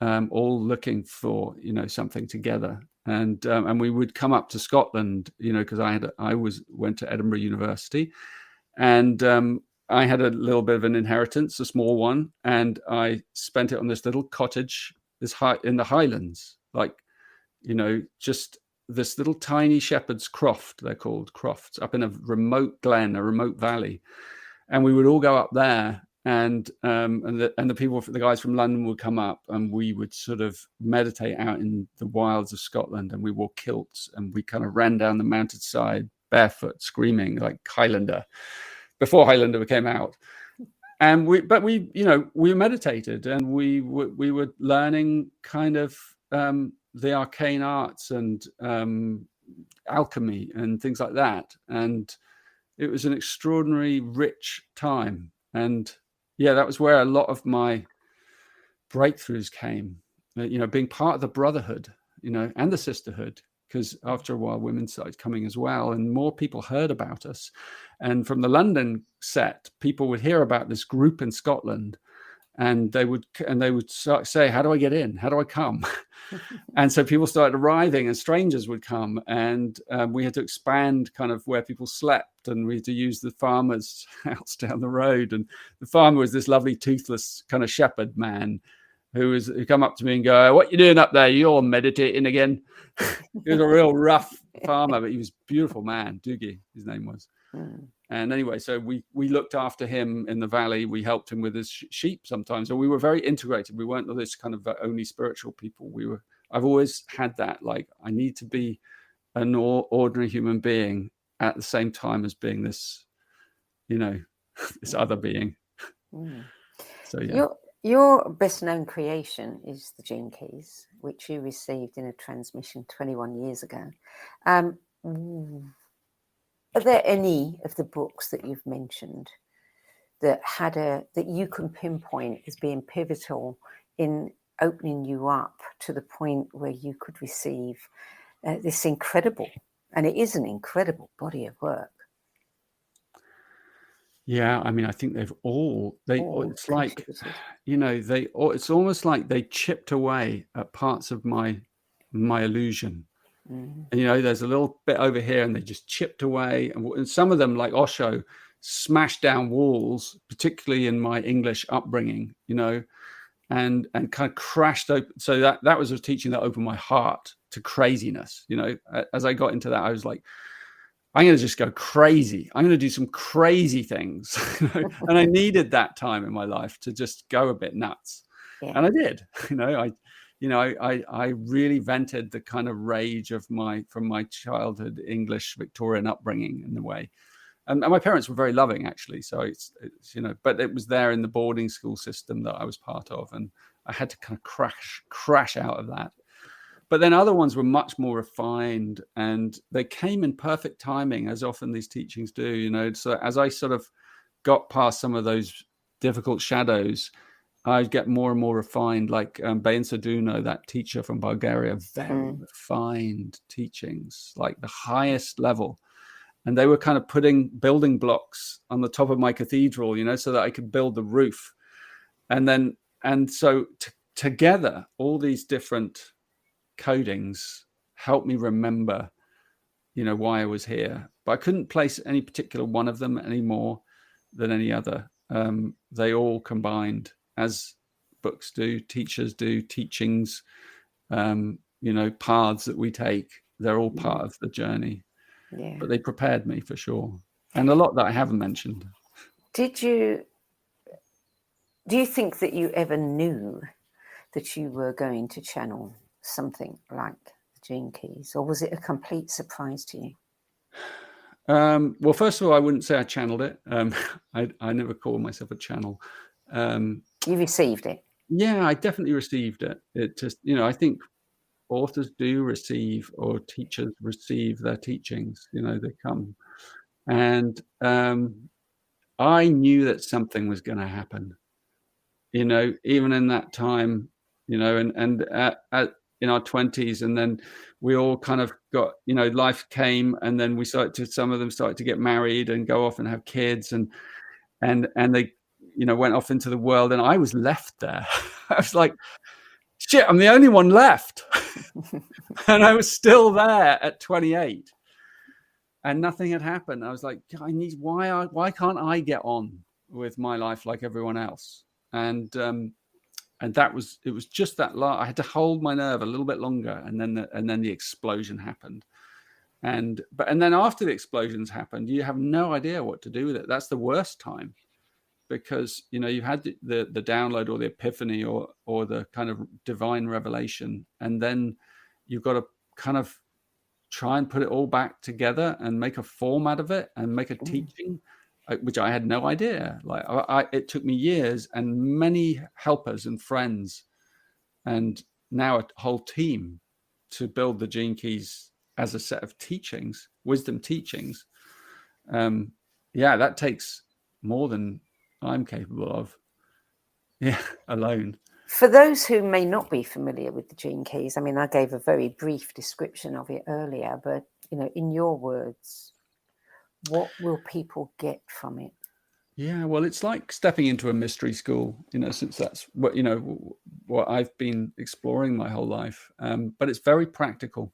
all looking for something together. And we would come up to Scotland, because I went to Edinburgh University, and I had a little bit of an inheritance, a small one, and I spent it on this little cottage, in the Highlands, like, just this little tiny shepherd's croft, they're called crofts, up in a remote glen, a remote valley. And we would all go up there, and the people, the guys from London would come up, and we would sort of meditate out in the wilds of Scotland, and we wore kilts, and we kind of ran down the mountainside barefoot, screaming like Highlander, before Highlander came out. And we meditated, and we were learning kind of the arcane arts and alchemy and things like that. And it was an extraordinary, rich time. And yeah, that was where a lot of my breakthroughs came, being part of the brotherhood, and the sisterhood, because after a while women started coming as well, and more people heard about us. And from the London set, people would hear about this group in Scotland, and they would say, how do I get in? How do I come? And so people started arriving, and strangers would come, and we had to expand kind of where people slept, and we had to use the farmer's house down the road. And the farmer was this lovely toothless kind of shepherd man who come up to me and go, what you doing up there? You're meditating again. He was a real rough farmer, but he was a beautiful man. Doogie, his name was. And anyway, so we looked after him in the valley. We helped him with his sheep sometimes. So we were very integrated. We weren't this kind of only spiritual people. I've always had that, like, I need to be an ordinary human being at the same time as being this, this other being. So yeah. Your best known creation is the Gene Keys, which you received in a transmission 21 years ago. Are there any of the books that you've mentioned that that you can pinpoint as being pivotal in opening you up to the point where you could receive this incredible, and it is an incredible body of work? Yeah, I mean, I think it's like, it's almost like they chipped away at parts of my illusion. And, there's a little bit over here, and they just chipped away. And some of them, like Osho, smashed down walls, particularly in my English upbringing, and kind of crashed open. So that was a teaching that opened my heart to craziness. As I got into that, I was like, I'm going to just go crazy. I'm going to do some crazy things. And I needed that time in my life to just go a bit nuts. Yeah. And I did. I really vented the kind of rage of from my childhood English Victorian upbringing in a way. And my parents were very loving, actually. So it's but it was there in the boarding school system that I was part of. And I had to kind of crash out of that. But then other ones were much more refined, and they came in perfect timing, as often these teachings do, So as I sort of got past some of those difficult shadows, I'd get more and more refined, like Bain Saduno, that teacher from Bulgaria, very refined teachings, like the highest level. And they were kind of putting building blocks on the top of my cathedral, so that I could build the roof. And so together, all these different codings helped me remember, why I was here. But I couldn't place any particular one of them any more than any other. They all combined, as books do, teachers do, teachings, paths that we take. They're all part of the journey. Yeah. But they prepared me for sure. And a lot that I haven't mentioned. Do you think that you ever knew that you were going to channel something like the Gene Keys, or was it a complete surprise to you? Well, first of all, I wouldn't say I channeled it. I never call myself a channel. You received it? Yeah, I definitely received it. It just, I think authors do receive, or teachers receive their teachings, they come. And I knew that something was going to happen, even in that time, and in our 20s, and then we all kind of got, life came, and then some of them started to get married and go off and have kids, and they, went off into the world, and I was left there. I was like, shit, I'm the only one left. And I was still there at 28, and nothing had happened. I was like, why can't I get on? with my life like everyone else. And it was just that I had to hold my nerve a little bit longer, and then the explosion happened. And then after the explosions happened, you have no idea what to do with it. That's the worst time, because you've had the download or the epiphany or the kind of divine revelation, and then you've got to kind of try and put it all back together and make a form out of it and make a teaching, which I had no idea. Like it took me years and many helpers and friends, and now a whole team to build the Gene Keys as a set of teachings, wisdom teachings. That takes more than I'm capable of. Alone. For those who may not be familiar with the Gene Keys, I mean, I gave a very brief description of it earlier, but in your words, what will people get from it? Yeah, well, it's like stepping into a mystery school, since that's what I've been exploring my whole life. But it's very practical.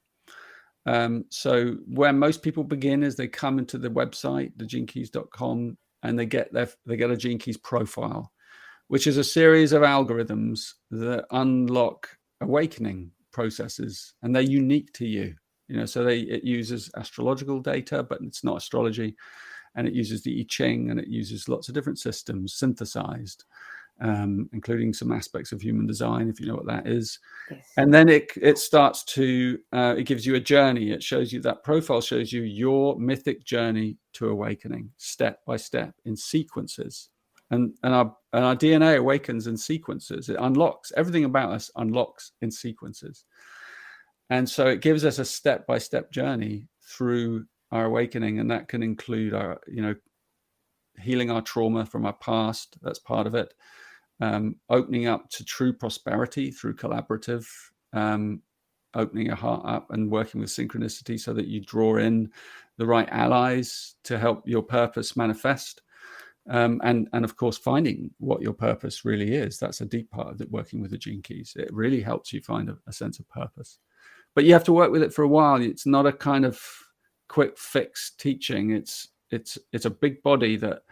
So where most people begin is they come into the website, thegenekeys.com, and they get a Gene Keys profile, which is a series of algorithms that unlock awakening processes, and they're unique to you. So it uses astrological data, but it's not astrology, and it uses the I Ching, and it uses lots of different systems synthesized, including some aspects of human design, if you know what that is. Yes. And then it starts to it gives you a journey. It shows you, that profile shows you your mythic journey to awakening, step by step, in sequences. And our DNA awakens in sequences. It unlocks everything about us, unlocks in sequences. And so it gives us a step-by-step journey through our awakening, and that can include our, healing our trauma from our past. That's part of it. Opening up to true prosperity through collaborative, opening your heart up and working with synchronicity so that you draw in the right allies to help your purpose manifest. And of course, finding what your purpose really is. That's a deep part of it, working with the Gene Keys. It really helps you find a sense of purpose. But you have to work with it for a while. It's not a kind of quick fix teaching. It's a big body that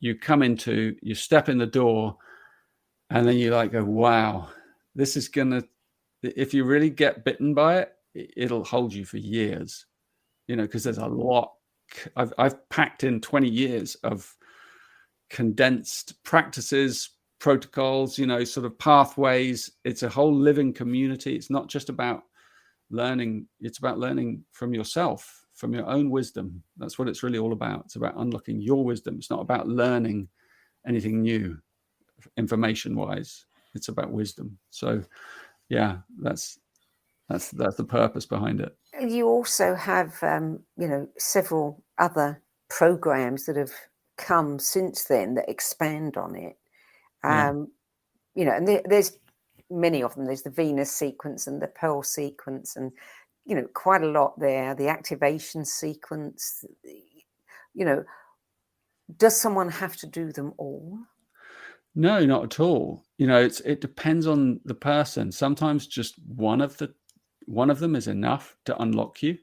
you come into, you step in the door, and then you go, wow, this is if you really get bitten by it, it'll hold you for years, because there's a lot. I've packed in 20 years of condensed practices, protocols, sort of pathways. It's a whole living community. It's not just about learning. It's about learning from yourself, from your own wisdom. That's what it's really all about. It's about unlocking your wisdom. It's not about learning anything new information wise. It's about wisdom. So that's the purpose behind it. You also have several other programs that have come since then that expand on it. And there's many of them. There's the Venus sequence and the Pearl sequence, and quite a lot there. The activation sequence. Does someone have to do them all? No, not at all. It depends on the person. Sometimes just one of them is enough to unlock you,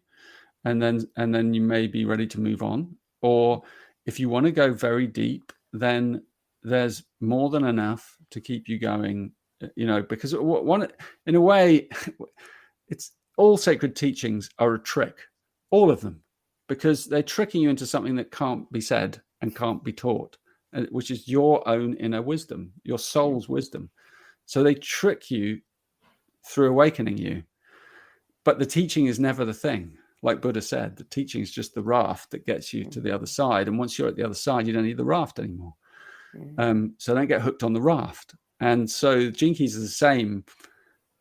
and then you may be ready to move on. Or if you want to go very deep, then there's more than enough to keep you going. Because in a way, it's all sacred teachings are a trick, all of them, because they're tricking you into something that can't be said and can't be taught, which is your own inner wisdom, your soul's wisdom. So they trick you through awakening you. But the teaching is never the thing. Like Buddha said, the teaching is just the raft that gets you to the other side. And once you're at the other side, you don't need the raft anymore. So don't get hooked on the raft. And so Gene Keys is the same,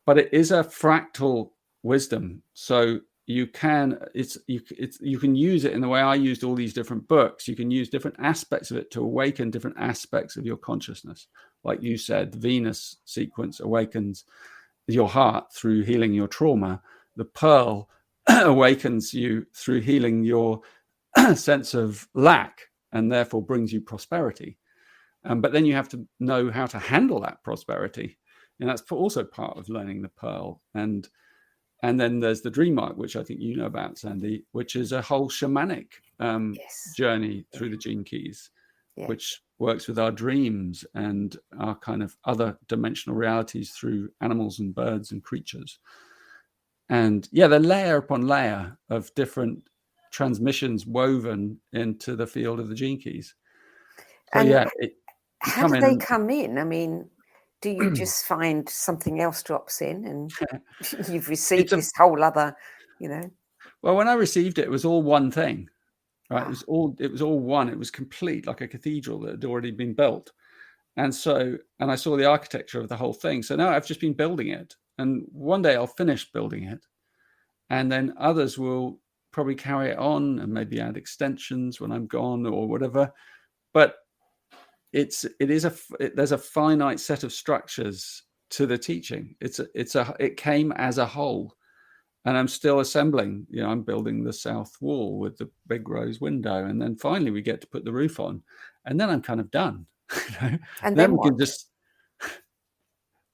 but it is a fractal wisdom. So you can use it in the way I used all these different books. You can use different aspects of it to awaken different aspects of your consciousness. Like you said, the Venus sequence awakens your heart through healing your trauma. The Pearl awakens you through healing your sense of lack, and therefore brings you prosperity. But then you have to know how to handle that prosperity. And that's also part of learning the Pearl. And then there's the Dream Arc, which I think you know about, Sandie, which is a whole shamanic journey through the Gene Keys, which works with our dreams and our kind of other dimensional realities through animals and birds and creatures. And yeah, the layer upon layer of different transmissions woven into the field of the gene keys. So And yeah, how do they come in? I mean, do you just find something else drops in and you've received this whole other, you know? Well, when I received it, it was all one thing, right? It was all one. It was complete, like a cathedral that had already been built. And I saw the architecture of the whole thing. So now I've just been building it. And one day I'll finish building it. And then others will probably carry it on and maybe add extensions when I'm gone or whatever. But there's a finite set of structures to the teaching. It came as a whole, and I'm still assembling. You know, I'm building the south wall with the big rose window, and then finally we get to put the roof on, and then I'm kind of done. You know? And then we what? can just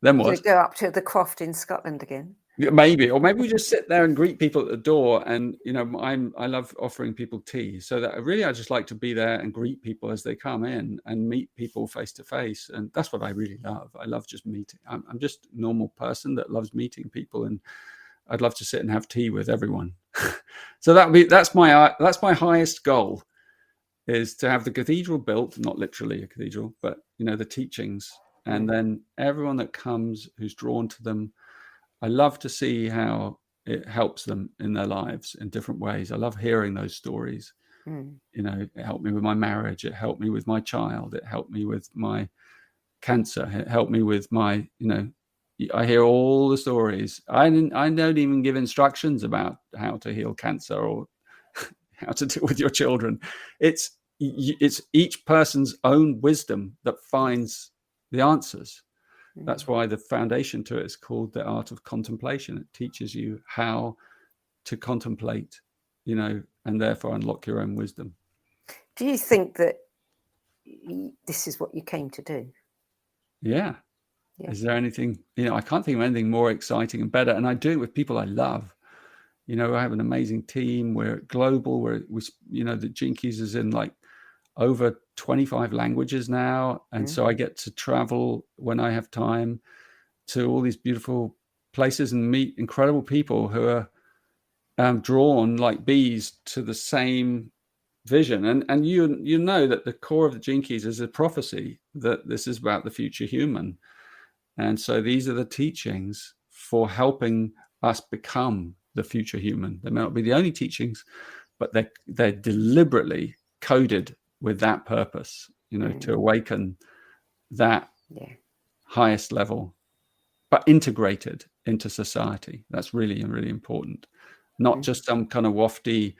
then what? You go up to the croft in Scotland again. Maybe we just sit there and greet people at the door. And you know, I love offering people tea, so that I just like to be there and greet people as they come in and meet people face to face. And that's what I really love. I love just meeting. I'm just a normal person that loves meeting people, and I'd love to sit and have tea with everyone. So that's my highest goal, is to have the cathedral built, not literally a cathedral, but you know, the teachings, and then everyone that comes who's drawn to them. I love to see how it helps them in their lives in different ways. I love hearing those stories. You know, it helped me with my marriage. It helped me with my child. It helped me with my cancer. It helped me with my, you know, I hear all the stories. I don't even give instructions about how to heal cancer or how to deal with your children. It's each person's own wisdom that finds the answers. That's why the foundation to it is called the art of contemplation. It teaches you how to contemplate, you know, and therefore unlock your own wisdom. Do you think that this is what you came to do? Yeah. Is there anything, you know, I can't think of anything more exciting and better. And I do it with people I love. You know, I have an amazing team. We're global. We you know, the Gene Keys is in like over 25 languages now. And so I get to travel when I have time to all these beautiful places and meet incredible people who are drawn like bees to the same vision. And you know that the core of the Gene Keys is a prophecy that this is about the future human. And so these are the teachings for helping us become the future human. They may not be the only teachings, but they're deliberately coded with that purpose, you know, to awaken that highest level, but integrated into society. That's really, really important. Not just some kind of wafty,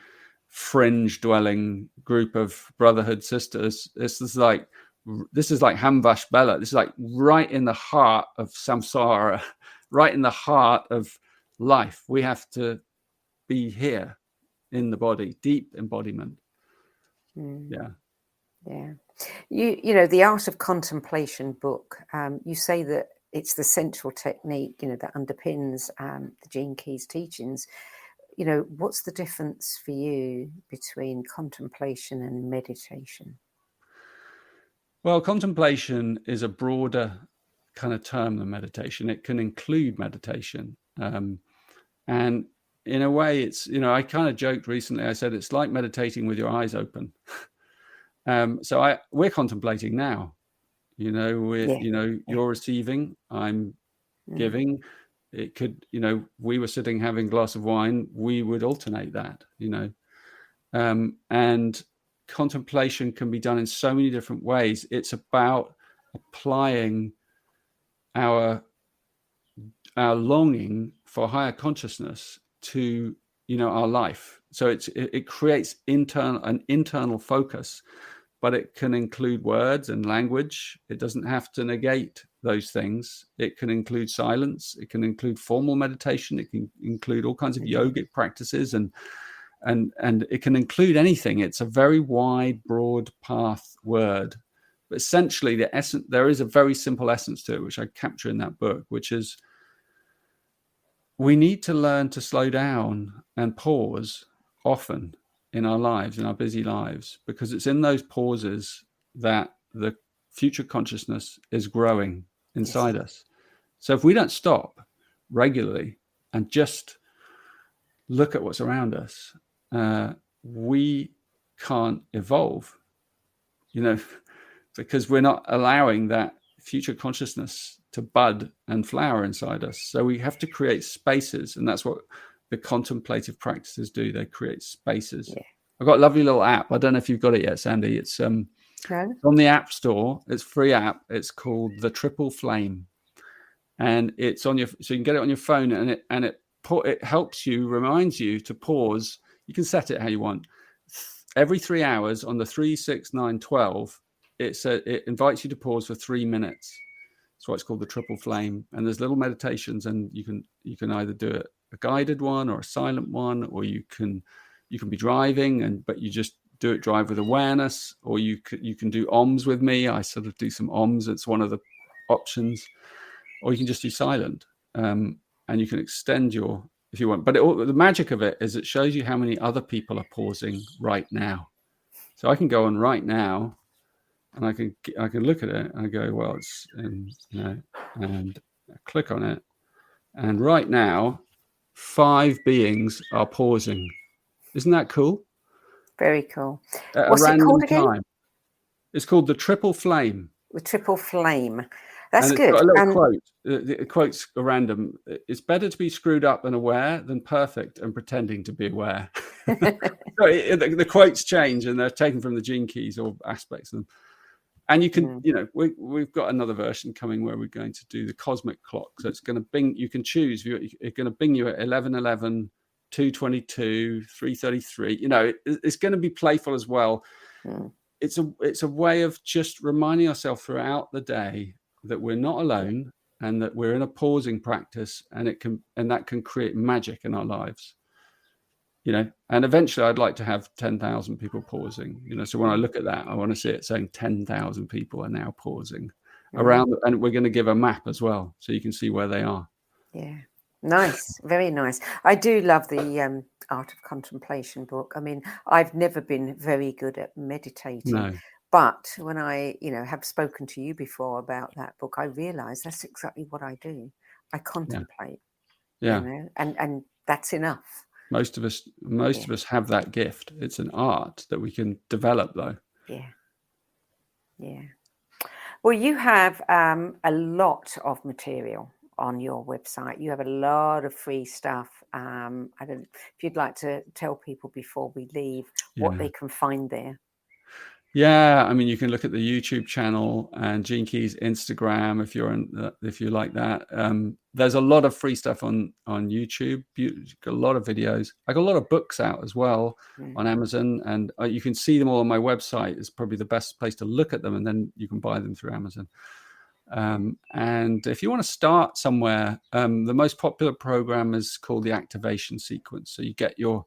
fringe dwelling group of brotherhood sisters. This is like Hamvash Bella. This is like right in the heart of samsara, right in the heart of life. We have to be here in the body, deep embodiment. Yeah. You know, the Art of Contemplation book, you say that it's the central technique, you know, that underpins the Gene Keys teachings. You know, what's the difference for you between contemplation and meditation? Well, contemplation is a broader kind of term than meditation. It can include meditation. And in a way, it's, you know, I kind of joked recently, I said, it's like meditating with your eyes open. So we're contemplating now, you know, you know, you're receiving, I'm giving. It could, you know, we were sitting having a glass of wine, we would alternate that, you know, and contemplation can be done in so many different ways. It's about applying our longing for higher consciousness to, you know, our life. So it creates an internal focus, but it can include words and language. It doesn't have to negate those things. It can include silence. It can include formal meditation. It can include all kinds of yogic practices, and it can include anything. It's a very wide, broad path word. But essentially, there is a very simple essence to it, which I capture in that book, which is we need to learn to slow down and pause often in our lives, in our busy lives, because it's in those pauses that the future consciousness is growing inside us. So if we don't stop regularly and just look at what's around us, we can't evolve, because we're not allowing that future consciousness to bud and flower inside us. So we have to create spaces, and that's what the contemplative practices do. They create spaces. Yeah. I've got a lovely little app. I don't know if you've got it yet, Sandie. It's on the App Store. It's a free app. It's called the Triple Flame, and it's on so you can get it on your phone, and it helps you, reminds you to pause. You can set it how you want. Every 3 hours on the 3, 6, 9, 12, it invites you to pause for 3 minutes. That's why it's called the Triple Flame. And there's little meditations, and you can either do a guided one or a silent one, or you can be driving, but you just drive with awareness, or you can do OMS with me. I sort of do some OMS. It's one of the options, or you can just do silent, and you can extend if you want. But the magic of it is it shows you how many other people are pausing right now. So I can go on right now, and I can look at it and I go, well, it's and I click on it, and right now 5 beings are pausing. Isn't that cool? Very cool. What's it called again? Time. It's called the Triple Flame. The Triple Flame. That's and good. Got a little quote. The quote's random. It's better to be screwed up and aware than perfect and pretending to be aware. So the quotes change, and they're taken from the Gene Keys or aspects of them. And you can, we've got another version coming where we're going to do the cosmic clock. So it's going to bing. You can choose. It's going to bing you at 11:11, 2:22, 3:33. It's going to be playful as well. Mm. It's a way of just reminding ourselves throughout the day that we're not alone, and that we're in a pausing practice, and that can create magic in our lives. And eventually I'd like to have 10,000 people pausing, so when I look at that, I want to see it saying 10,000 people are now pausing around, and we're going to give a map as well, so you can see where they are. Yeah. Nice. Very nice. I do love the Art of Contemplation book. I mean, I've never been very good at meditating. No. But when I, have spoken to you before about that book, I realized that's exactly what I do. I contemplate. Yeah. And that's enough. Most of us have that gift. It's an art that we can develop, though. Yeah. Yeah. Well, you have a lot of material on your website. You have a lot of free stuff. I don't know if you'd like to tell people before we leave what they can find there. Yeah, I mean, you can look at the YouTube channel and Gene Keys Instagram if you like that. There's a lot of free stuff on YouTube. You've got a lot of videos. I got a lot of books out as well on Amazon, and you can see them all on my website. It's probably the best place to look at them, and then you can buy them through Amazon. And if you want to start somewhere, the most popular program is called the Activation Sequence. So you get your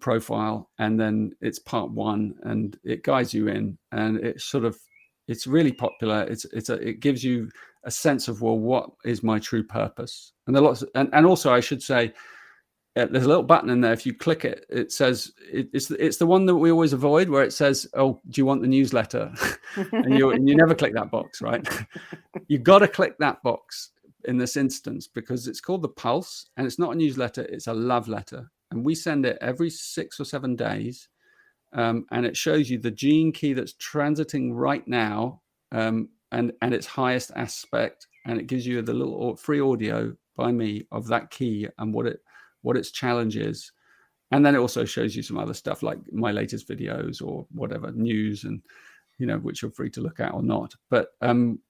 profile, and then it's part 1, and it guides you in, and it's really popular. It gives you a sense of, well, what is my true purpose? And there are lots, and also I should say, there's a little button in there. If you click it, it says it's the one that we always avoid, where it says, "Oh, do you want the newsletter?" and you never click that box, right? You've got to click that box in this instance, because it's called the Pulse, and it's not a newsletter; it's a love letter. And we send it every 6 or 7 days, and it shows you the gene key that's transiting right now, and its highest aspect, and it gives you the little free audio by me of that key and what its challenge is. And then it also shows you some other stuff like my latest videos or whatever news, and which you're free to look at or not. But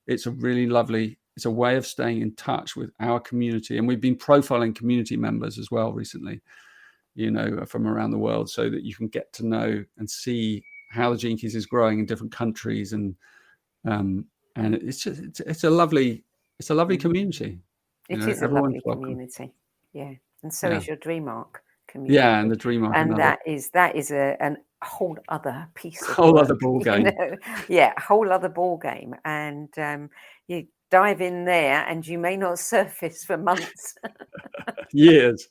it's a really lovely. It's a way of staying in touch with our community, and we've been profiling community members as well recently, from around the world, so that you can get to know and see how the Gene Keys is growing in different countries, and it's a lovely community. It is a lovely community, yeah, and so is your Dream Arc community. Yeah, and the Dream Arc, and that is a whole other piece of whole other ball game. Yeah, a whole other ball game, and you dive in there, and you may not surface for months. Years.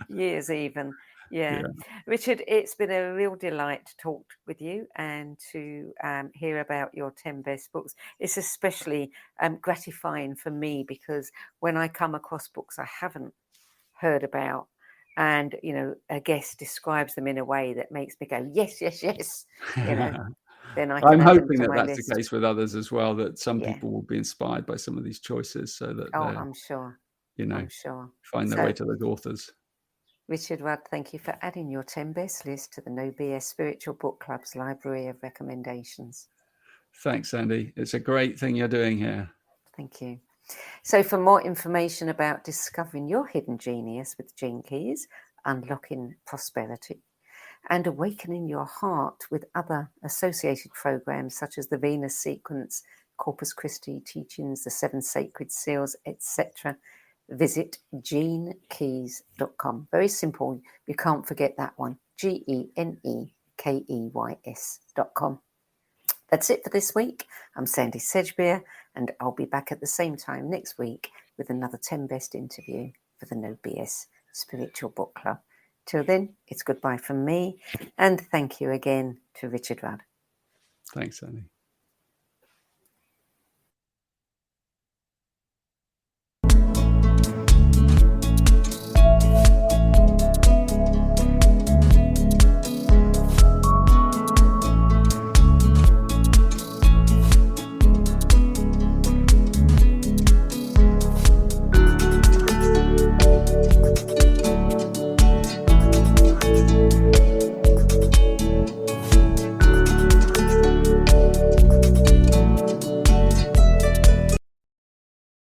Years even. Yeah. Richard, it's been a real delight to talk with you and to hear about your 10 best books. It's especially gratifying for me because when I come across books I haven't heard about and, you know, a guest describes them in a way that makes me go, yes, yes, yes, you know, then I can I'm add them hoping to that my that's list. the case with others as well, that some Yeah. people will be inspired by some of these choices so that Oh, they're, I'm sure. you know, I'm sure. find their So, way to those authors. Richard Rudd, thank you for adding your 10 best list to the No BS Spiritual Book Club's library of recommendations. Thanks, Sandie. It's a great thing you're doing here. Thank you. So for more information about discovering your hidden genius with Gene Keys, unlocking prosperity, and awakening your heart with other associated programs such as the Venus Sequence, Corpus Christi teachings, the 7 Sacred Seals, etc., visit genekeys.com. Very simple. You can't forget that one. GENEKEYS.com. That's it for this week. I'm Sandie Sedgbeer, and I'll be back at the same time next week with another 10 best interview for the No BS Spiritual Book Club. Till then, it's goodbye from me, and thank you again to Richard Rudd. Thanks, Sandie.